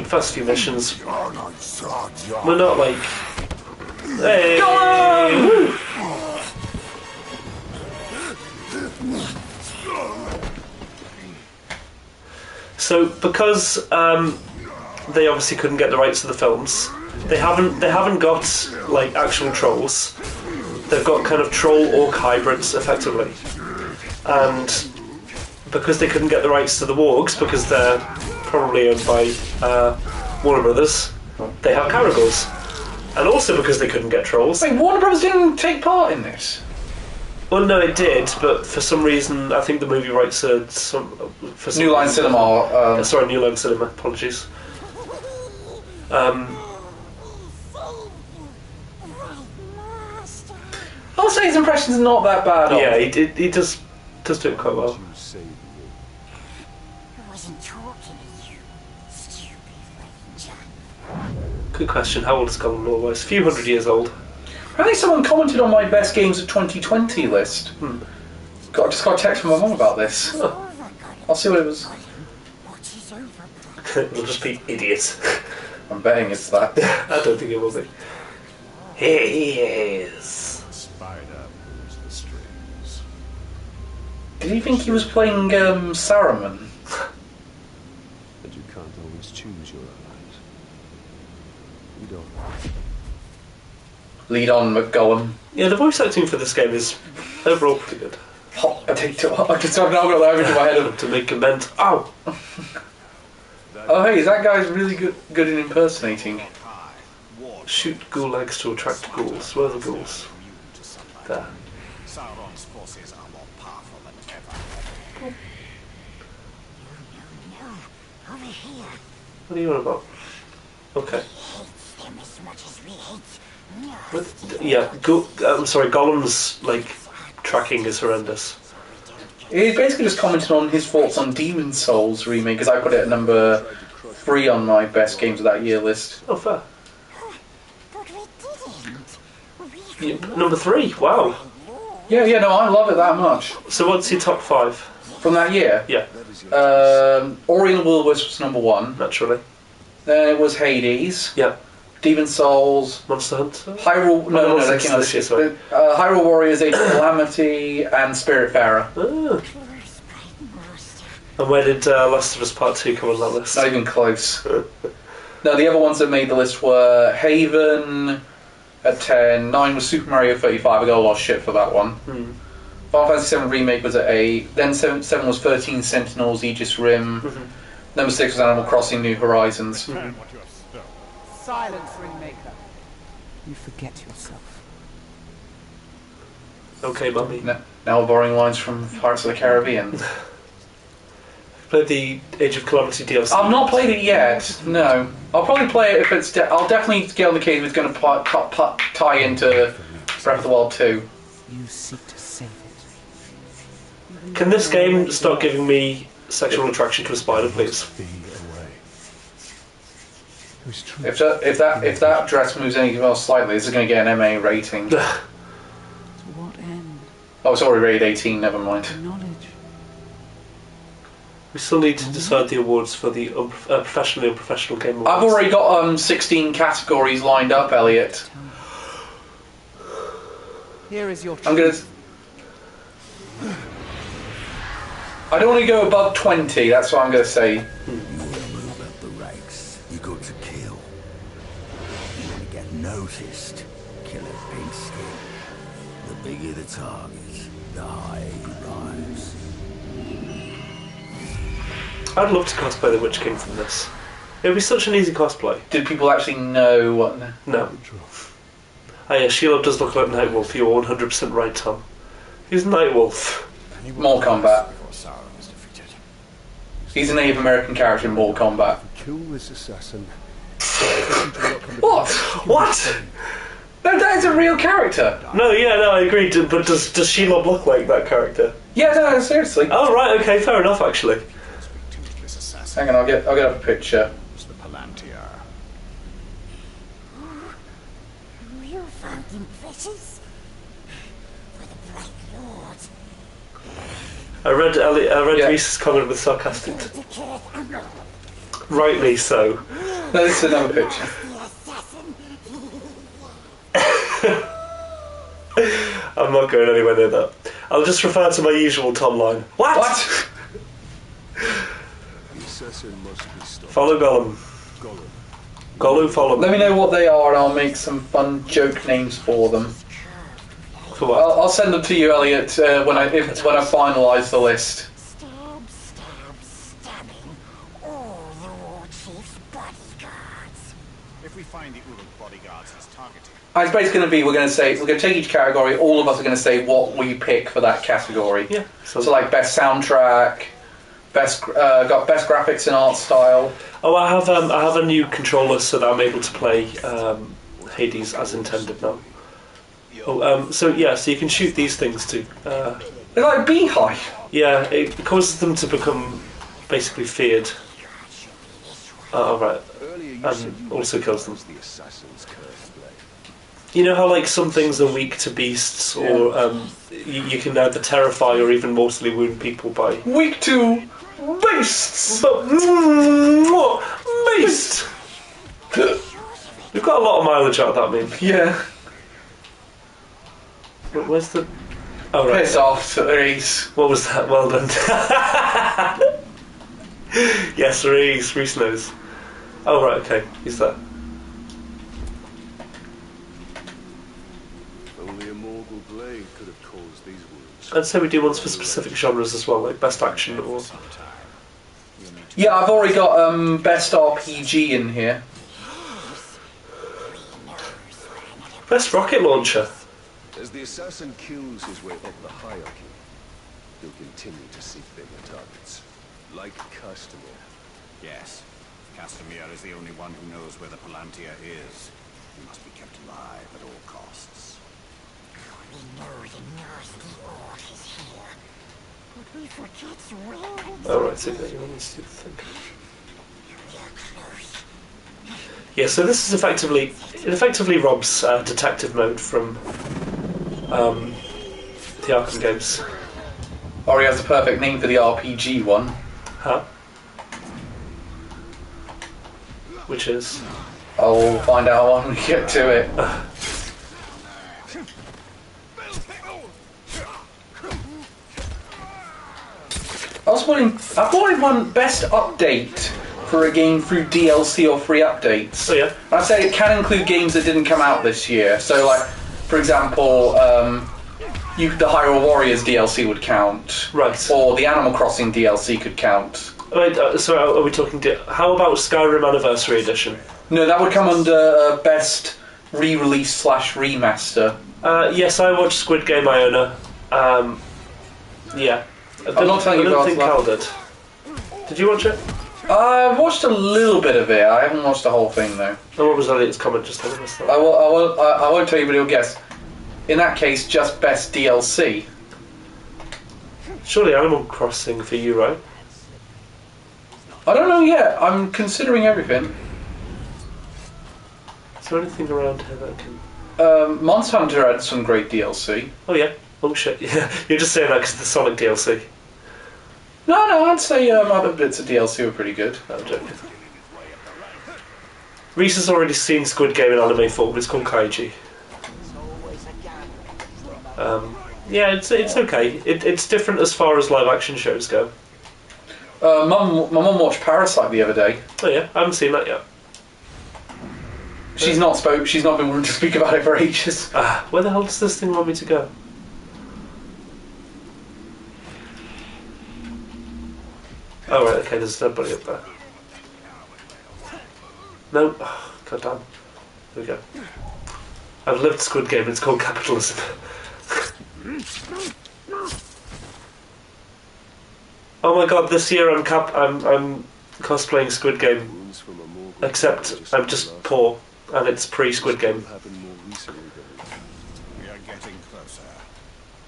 S2: First few missions. We're not like... Hey! Woo! So, because they obviously couldn't get the rights to the films, they haven't got like actual trolls. They've got kind of troll orc hybrids, effectively, and because they couldn't get the rights to the wargs, because they're probably owned by Warner Brothers, they have Caragors, and also because they couldn't get trolls.
S1: Wait, Warner Brothers didn't take part in this?
S2: Well, no, it did, but for some reason, I think the movie rights are
S1: New Line Cinema.
S2: Sorry, New Line Cinema. Apologies.
S1: I'll say his impression's not that bad.
S2: Yeah, he does do it quite well. Good question. How old is Gollum Lore-wise? A few hundred years old.
S1: I think someone commented on my best games of 2020 list. I just got a text from my mum about this. I'll see what it was.
S2: It'll just be idiot.
S1: I'm betting it's that.
S2: I don't think it will be. Here he is.
S3: Spider pulls the strings.
S1: Did he think he was playing Saruman?
S3: But you can't always choose your allies. You don't.
S1: Lead on, McGollum.
S2: Yeah, the voice acting for this game is overall pretty good.
S1: I just have now got that image in my head.
S2: To make comment. Ow!
S1: Oh hey, that guy's really good in impersonating.
S2: Shoot ghoul eggs to attract ghouls. Where are the ghouls? There.
S3: Sauron's forces are more powerful than ever.
S7: No, over here.
S2: What are you on about? Okay.
S7: Hates them as much as we hate.
S2: Yeah, I'm sorry, Gollum's like tracking is horrendous.
S1: He basically just commented on his thoughts on Demon Souls remake, because I put it at number 3 on my best games of that year list.
S2: Oh, fair.
S7: But we didn't.
S2: Number 3, wow.
S1: Yeah, no, I love it that much.
S2: So what's your top 5?
S1: From that year?
S2: Yeah.
S1: Ori and the Will of the Wisps was number 1.
S2: Naturally.
S1: Then it was Hades.
S2: Yeah.
S1: Demon Souls.
S2: Monster Hunter?
S1: Hyrule... No, that came out this year.
S2: Sorry.
S1: Hyrule Warriors, Age of Calamity, and Spiritfarer.
S2: Ah. And where did Last of Us Part 2 come on that list?
S1: Not even close. No, the other ones that made the list were Haven at 10, 9 was Super Mario 35, I got a lot of shit for that one. Final Fantasy 7 Remake was at 8, then 7 was 13 Sentinels, Aegis Rim, number 6 was Animal Crossing New Horizons.
S4: Silence, Ringmaker. You forget yourself.
S2: Okay, mummy.
S1: Now borrowing lines from Pirates of the Caribbean.
S2: Played the Age of Calamity DLC.
S1: I've not played it yet, no. I'll probably play it if it's... I'll definitely get on the case if it's going to tie into Breath of the Wild 2.
S4: You seek to save it.
S2: Can this game start giving me sexual attraction to a spider, please?
S1: If that dress moves anything else slightly, this is going to get an MA rating.
S4: To what end?
S1: Oh, it's already rated 18, never mind.
S4: Knowledge.
S2: We still need to decide the awards for the professionally unprofessional game awards.
S1: I've already got 16 categories lined up, Elliot.
S4: Here is your
S1: I'm gonna. I don't want to go above 20. That's what I'm gonna say.
S3: You want to move up the ranks. You got to kill. You want to get noticed. Killer's pink skin. The bigger the target, the higher you rise.
S2: I'd love to cosplay the Witch King from this. It would be such an easy cosplay.
S1: Did people actually know what?
S2: No. Oh yeah, Shelob does look like Nightwolf. You're 100% right, Tom. He's Nightwolf.
S1: More Kombat. He's a Native American character in Mortal Kombat.
S6: Kill this assassin.
S1: What?
S2: What?
S1: No, that is a real character.
S2: No, I agree. But does Shelob look like that character?
S1: Yeah, no, seriously.
S2: Oh right, okay, fair enough actually.
S1: Hang on, I'll get up a picture.
S3: It's the Palantir.
S7: You found him precious? For the Black Lord.
S2: I read Reese's comment with sarcastic. Rightly so.
S1: No, this is another picture.
S2: I'm not going anywhere near that. I'll just refer to my usual Tom line. What?
S6: The assassin must be stopped.
S2: Follow Gollum. Gollum, follow.
S1: Let me know what they are and I'll make some fun joke names for them.
S2: For what?
S1: I'll send them to you, Elliot, when I finalise the list.
S7: Stabbing all the War Chief's bodyguards.
S3: If we find the Uruk bodyguards he's targeting.
S1: It's basically going to be, we're going to take each category, all of us are going to say what we pick for that category.
S2: Yeah.
S1: So like best soundtrack, best graphics and art style.
S2: Oh, I have a new controller so that I'm able to play Hades as intended now. Oh, so you can shoot these things too.
S1: They're like a beehive.
S2: Yeah, it causes them to become basically feared. Oh, right. And also kills them. You know how like some things are weak to beasts, or you can either terrify or even mortally wound people by
S1: weak to beasts.
S2: Beast. We've got a lot of mileage out of that meme.
S1: Yeah.
S2: Where's the? Oh right.
S1: Piss off, Reese.
S2: What was that? Well done. Yes, Reese knows. Oh right, okay, he's there.
S6: Only a Morgul blade could have caused these wounds.
S2: I'd say we do ones for specific genres as well, like best action or.
S1: Yeah, I've already got best RPG in here.
S2: Best rocket launcher.
S8: As the assassin kills his way up the hierarchy, he'll continue to seek bigger targets. Like Castamir.
S3: Yes. Castamir is the only one who knows where the Palantir is. He must be kept alive at all costs.
S7: We know the nasty orc is here. But we forget where.
S2: Oh right, so you want me to do the thing.
S7: We're close.
S2: Yeah, so this is effectively Rob's detective mode from the Arkham games.
S1: Or he has a perfect name for the RPG one.
S2: Huh? Which is?
S1: I'll find out when we get to it. I wanted one best update for a game through DLC or free updates.
S2: Oh yeah.
S1: I say it can include games that didn't come out this year. So like, for example, the Hyrule Warriors DLC would count.
S2: Right.
S1: Or the Animal Crossing DLC could count.
S2: Wait, so are we talking? How about Skyrim Anniversary Edition?
S1: No, that would come under best re-release / remaster.
S2: Yes, I watched Squid Game Iona. Yeah.
S1: I'm not telling you
S2: I don't think
S1: about
S2: Cal did. Did you watch it?
S1: I've watched a little bit of it. I haven't watched the whole thing though.
S2: Oh, what was Elliot's comment just then?
S1: I won't tell you, but he'll guess. In that case, just best DLC.
S2: Surely Animal Crossing for you, right?
S1: I don't know yet. I'm considering everything.
S2: Is there anything around here that can...
S1: Monster Hunter had some great DLC.
S2: Oh yeah. Oh shit. Yeah, you're just saying that because of the Sonic DLC.
S1: No, I'd say other bits of DLC were pretty good.
S2: No, I'm joking. Reese has already seen Squid Game in anime form. It's called Kaiji. Yeah, it's okay. It's different as far as live action shows go.
S1: My mum watched Parasite the other day.
S2: Oh yeah, I haven't seen that yet.
S1: She's not been willing to speak about it for ages.
S2: Where the hell does this thing want me to go? Oh right, okay, there's nobody up there. No, god damn. There we go. I've lived Squid Game, it's called capitalism. Oh my god, this year I'm cosplaying Squid Game. Except I'm just poor, and it's pre-Squid Game.
S3: We are getting closer.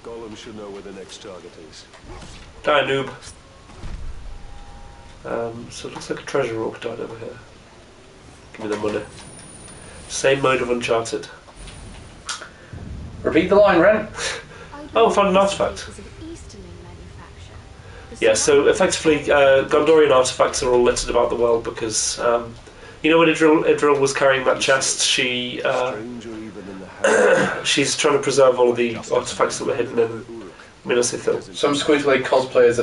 S8: Gollum should know where the next target is.
S2: Die, noob. So it looks like a treasure orc died over here. Give me the money. Same mode of Uncharted.
S1: Repeat the line, Ren.
S2: Oh, found an artifact. Yeah, so effectively, Gondorian artifacts are all littered about the world because, you know, when Idril was carrying that chest, she's trying to preserve all of the artifacts that were hidden in Minas Ithil.
S1: Some Squid Game cosplayers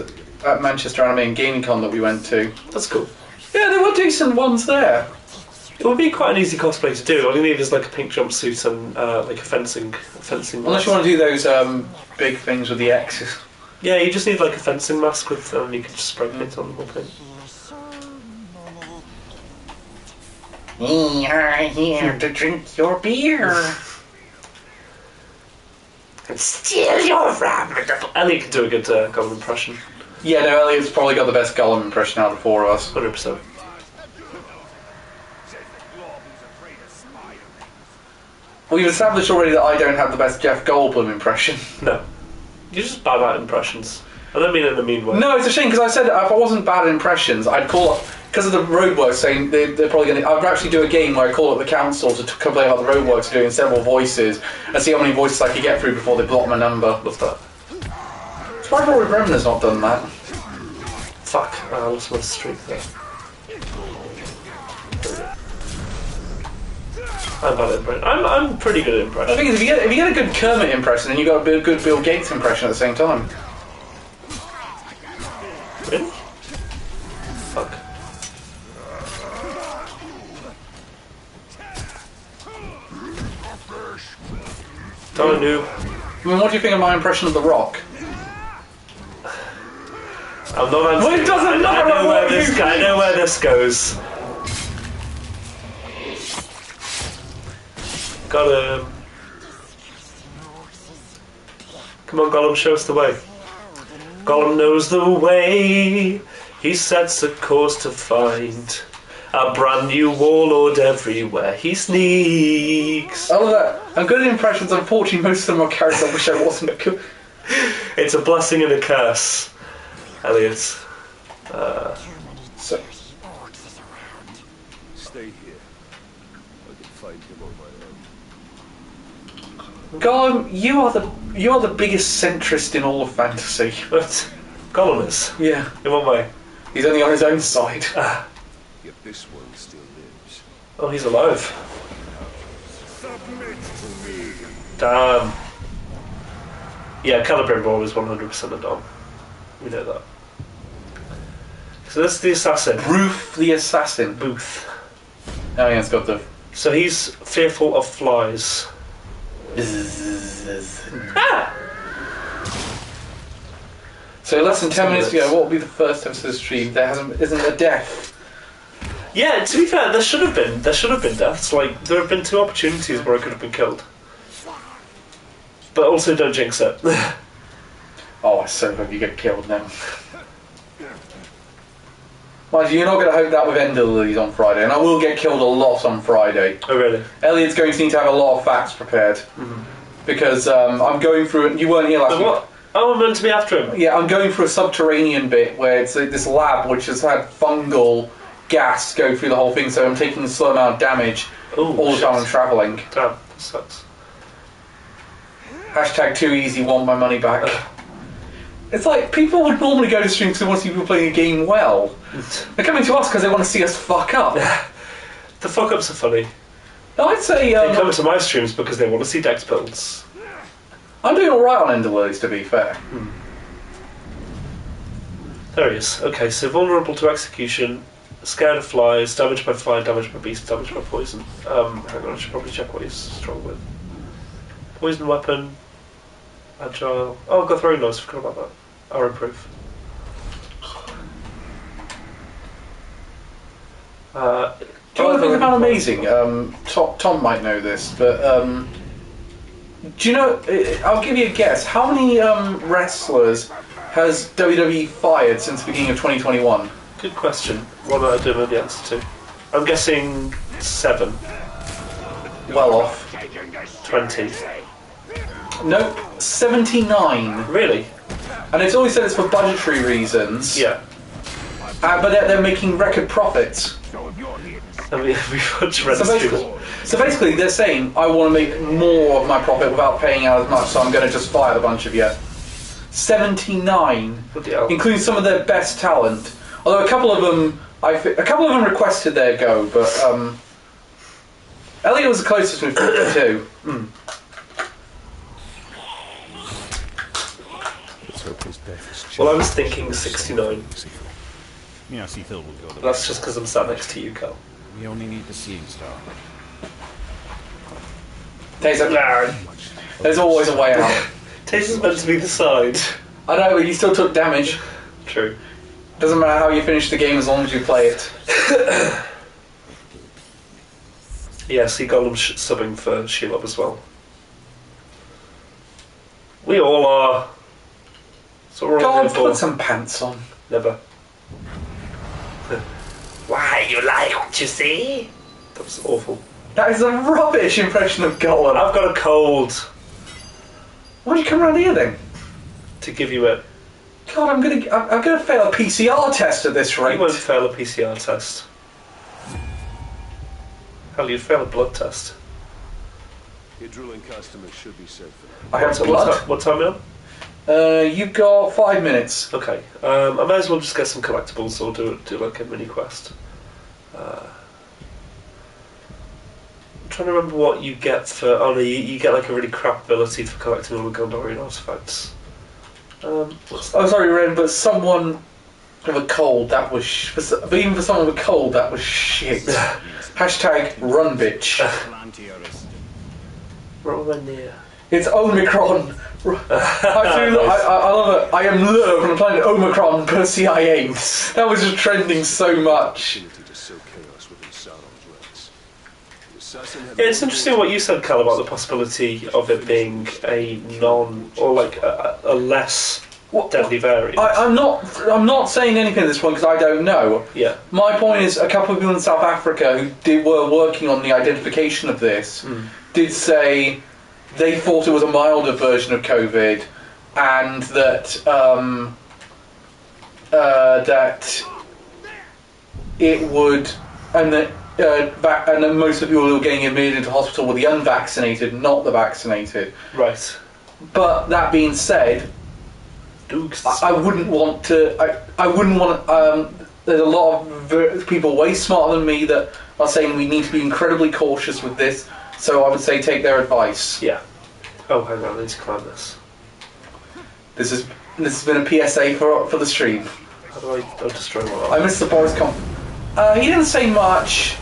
S1: at Manchester Anime and Gaming Con that we went to.
S2: That's cool.
S1: Yeah, there were decent ones there.
S2: It would be quite an easy cosplay to do. All you need is like a pink jumpsuit and like a fencing.
S1: Unless you want to do those big things with the X's.
S2: Yeah, you just need like a fencing mask with, and you can just spray paint on the whole thing.
S1: We are here to drink your beer.
S2: And steal your ram. Elliot can do a good Gollum impression.
S1: Yeah, no, Elliot's probably got the best Gollum impression out of the four of us.
S2: 100%.
S1: We've established already that I don't have the best Jeff Goldblum impression.
S2: No. You're just bad at impressions. I don't mean it in a mean way.
S1: No, it's a shame because I said if I wasn't bad at impressions, I'd call it, because of the roadworks saying they're probably going to, I'd actually do a game where I call up the council to complain about the roadworks doing several voices and see how many voices I could get through before they block my number.
S2: Love that.
S1: It's why Rory Bremner's not done that.
S2: Fuck, I lost my streak there. I'm bad at impression. I'm pretty good at
S1: I
S2: impression.
S1: think if you get a good Kermit impression, then you got a good Bill Gates impression at the same time.
S2: Really? Fuck. Don't noob.
S1: I mean, what do you think of my impression of The Rock?
S2: I'm not answering.
S1: Well, it doesn't matter
S2: I know
S1: what
S2: where I know where this goes. Got him. Come on, Gollum, show us the way. Gollum knows the way. He sets a course to find a brand new warlord everywhere he sneaks.
S1: I love that. I'm good at impressions. Unfortunately, most of them are characters I wish I wasn't good.
S2: It's a blessing and a curse, Elliot.
S1: So,
S8: Stay here. I can find him on my own.
S1: Gollum, you are the biggest centrist in all of fantasy.
S2: But Gollum is.
S1: Yeah,
S2: In what way?
S1: he's only on his own side.
S8: Yet this one still lives.
S2: Oh, he's alive. Damn. Yeah, Celebrimbor is 100% a Dom. We know that. So this is the assassin.
S1: Ruth the assassin.
S2: Booth.
S1: Oh yeah, it's got the.
S2: So he's fearful of flies. Ah!
S1: So less than 10 minutes ago, what will be the first episode of the stream? There isn't a death.
S2: Yeah, to be fair, there should have been deaths. Like, there have been 2 opportunities where I could have been killed. But also don't jinx it.
S1: Oh, I so hope you get killed now. Mind you, you're not going to hope that with Ender Lilies on Friday, and I will get killed a lot on Friday.
S2: Oh, really?
S1: Elliot's going to need to have a lot of facts prepared. Because I'm going through it. You weren't here last week.
S2: What? Oh, I'm meant to be after him.
S1: Yeah, I'm going through a subterranean bit where it's this lab which has had fungal gas go through the whole thing, so I'm taking a slow amount of damage all the time I'm travelling.
S2: Damn, that sucks.
S1: #too easy, want my money back. It's like, people would normally go to streams because they want to see people playing a game well. They're coming to us because they want to see us fuck up.
S2: The fuck-ups are funny.
S1: I'd say...
S2: They come to my streams because they want to see Dex builds.
S1: I'm doing alright on Enderlilies, to be fair.
S2: There he is. Okay, so vulnerable to execution, scared of flies, damaged by fly, damaged by beast, damaged by poison. Hang on, I should probably check what he's strong with. Poison weapon, agile. Oh, I've got throwing knives, forgot about that. Arrow proof.
S1: Do you know what I think I found amazing? Tom might know this, but do you know? I'll give you a guess. How many wrestlers has WWE fired since the beginning of 2021?
S2: Good question. One that I don't know the answer to. I'm guessing 7.
S1: Well off.
S2: 20.
S1: Nope, 79.
S2: Really?
S1: And it's always said it's for budgetary reasons.
S2: Yeah.
S1: But they're making record profits.
S2: I mean,
S1: So basically, they're saying, I want to make more of my profit without paying out as much, so I'm going to just fire a bunch of you. 79, including some of their best talent. Although a couple of them requested their go, but Elliot was the closest with 52.
S2: Well, I was thinking 69.
S3: Yeah, see, Phil will go.
S2: That's just because I'm sat next to you, Carl.
S3: We only need the seeing star.
S1: Taser, there's always a way out.
S2: Taser's meant to be the side.
S1: I know, but you still took damage.
S2: True.
S1: Doesn't matter how you finish the game as long as you play it.
S2: Yeah, see Gollum subbing for Shelob as well. We all are. So we're all
S1: God,
S2: good for.
S1: put some pants on.
S2: Never. Why, you like what you see? That was awful.
S1: That is a rubbish impression of Gollum.
S2: I've got a cold.
S1: Why don't you come around here then?
S2: To give you it.
S1: God, I'm gonna fail a PCR test at this rate.
S2: You won't fail a PCR test. Hell, you'd fail a blood test.
S8: Your drooling customers should be set for that.
S1: I have blood.
S2: What time are you on?
S1: You've got 5 minutes.
S2: Okay. I might as well just get some collectibles or do like a mini quest. I'm trying to remember what you get for. Oh no, you get like a really crap ability for collecting all the Gondorian artifacts. What's that?
S1: Oh, sorry, Ren, but someone with a cold, that was but even for someone with a cold, that was shit. Hashtag run bitch.
S2: What am I near?
S1: It's Omicron. I love it. I am Lur from the planet Omicron per CIA. That was just trending so much.
S2: Yeah, it's interesting what you said, Cal, about the possibility of it being a a less deadly variant.
S1: I'm not saying anything at this point because I don't know.
S2: Yeah.
S1: My point is, a couple of people in South Africa who were working on the identification of this did say they thought it was a milder version of COVID, and that that it would, and that most of the people who were getting admitted into hospital were the unvaccinated, not the vaccinated.
S2: Right.
S1: But that being said, I wouldn't want to. I wouldn't want. There's a lot of people way smarter than me that are saying we need to be incredibly cautious with this. So I would say take their advice.
S2: Yeah. Oh, hang on, I need to climb this.
S1: This has been a PSA for the stream.
S2: How do I destroy one?
S1: I missed the Boris he didn't say much.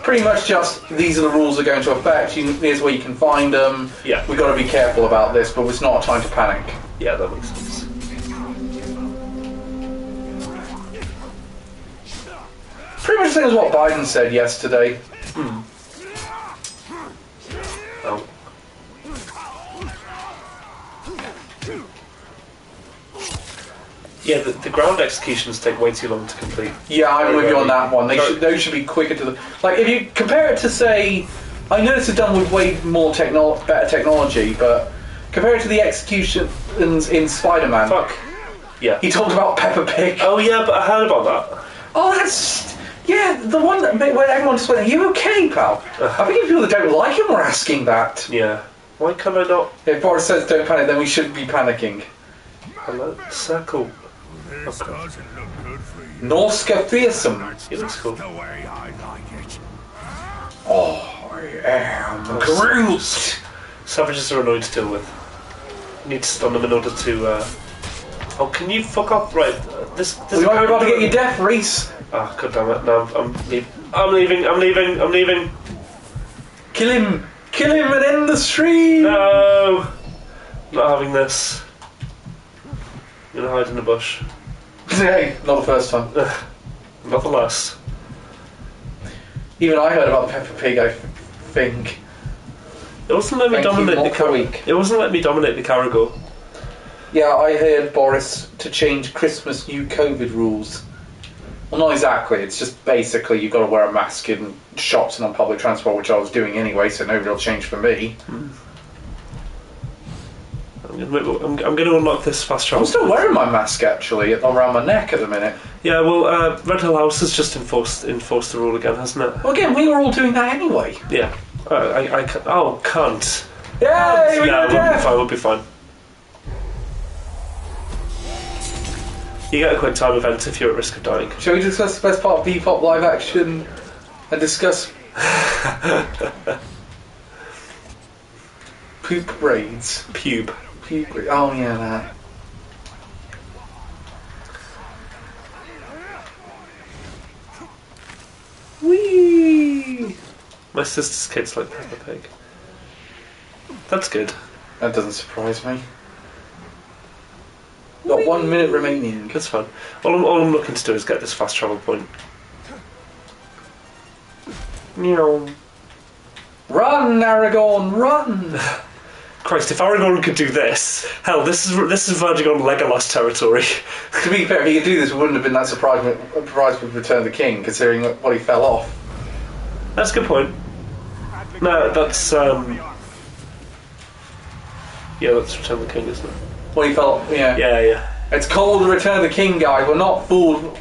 S1: Pretty much just, these are the rules that are going to affect you, here's where you can find them.
S2: Yeah.
S1: We've got to be careful about this, but it's not a time to panic.
S2: Yeah, that makes sense.
S1: Pretty much the same as what Biden said yesterday.
S2: Oh. Yeah, the ground executions take way too long to complete.
S1: Yeah, I'm with you on that one. Those should be quicker to the... Like, if you compare it to, say... I know this is done with way more better technology, but compare it to the executions in Spider-Man.
S2: Fuck. Yeah.
S1: He talked about Peppa Pig.
S2: Oh yeah, but I heard about that.
S1: Oh, that's... Yeah, the one that where everyone just went, are you okay, pal? I think people that don't like him were asking that.
S2: Yeah. Why can't I not?
S1: If Boris says don't panic, then we shouldn't be panicking.
S2: Hello? Circle.
S6: This doesn't look good for you.
S1: Norska fearsome.
S2: He looks cool.
S6: The way I like it.
S1: Oh, I am Groot.
S2: Savages are annoying to deal with. You need to stun them in order to. Oh, can you fuck up? Right. This
S1: We might be about to get your death, Reese.
S2: Ah, god damn it! No, I'm leaving.
S1: Kill him and end the stream.
S2: No, not having this. I'm gonna hide in the bush.
S1: Hey, not the first time.
S2: Not the last.
S1: Even I heard about the Peppa Pig, I think.
S2: It wasn't let me
S1: Thank you,
S2: dominate the
S1: not for a
S2: Caragor.
S1: week.
S2: It wasn't let me dominate the Caragor.
S1: Yeah, I heard Boris to change Christmas new COVID rules. Well, not exactly. It's just basically you've got to wear a mask in shops and on public transport, which I was doing anyway, so no real change for me.
S2: I'm going to unlock this fast travel.
S1: I'm still wearing my mask, actually, around my neck at the minute.
S2: Yeah, well, Red Hill House has just enforced the rule again, hasn't it?
S1: Well, again, we were all doing that anyway.
S2: Yeah. I can't. Oh, cunt.
S1: Yay, we
S2: No,
S1: got death!
S2: we'll be fine. You get a quick time event if you're at risk of dying.
S1: Shall we discuss the best part of Bebop live action and discuss poop raids?
S2: Pube.
S1: Oh yeah, that. Whee!
S2: My sister's kids like Peppa Pig. That's good.
S1: That doesn't surprise me. Got 1 minute remaining.
S2: That's fine. All I'm looking to do is get this fast travel point. Meow.
S1: Run, Aragorn, run!
S2: Christ, if Aragorn could do this, hell, this is verging on Legolas territory.
S1: To be fair, if he could do this, we wouldn't have been that surprised with Return of the King, considering what he fell off.
S2: That's a good point. No, that's yeah, that's Return of the King, isn't it?
S1: What he fell off, yeah.
S2: Yeah.
S1: It's called the Return of the King, guys. We're not fooled.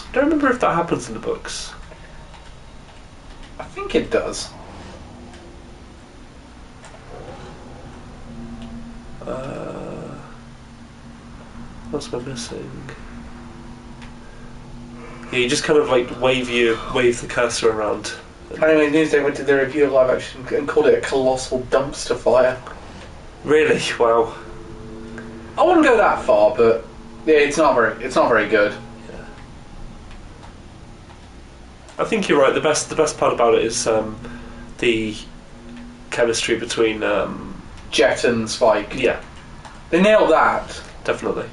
S2: I don't remember if that happens in the books.
S1: I think it does.
S2: What's am I missing? Yeah, you just kind of like wave the cursor around.
S1: Anyway, Newsday went to the review of live action and called it a colossal dumpster fire.
S2: Really? Wow.
S1: I wouldn't go that far, but yeah, it's not very good.
S2: I think you're right. The best part about it is the chemistry between
S1: Jet and Spike.
S2: yeah,
S1: They nailed that.
S2: definitely.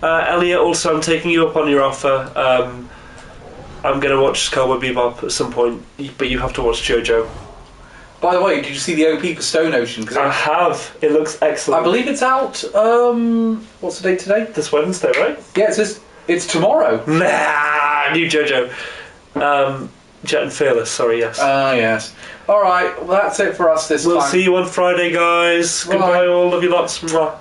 S2: Elliot, also I'm taking you up on your offer. I'm going to watch Cowboy Bebop at some point, but you have to watch JoJo.
S1: By the way, did you see the OP for Stone Ocean?
S2: I have. It looks excellent.
S1: I believe it's out. What's the date today?
S2: This Wednesday, right?
S1: Yeah, it's tomorrow.
S2: Nah, new JoJo. Jet and Fearless. Sorry, yes.
S1: Yes. All right. Well, that's it for us this time.
S2: We'll see you on Friday, guys.
S1: Bye.
S2: Goodbye, all. Love you lots. Mwah.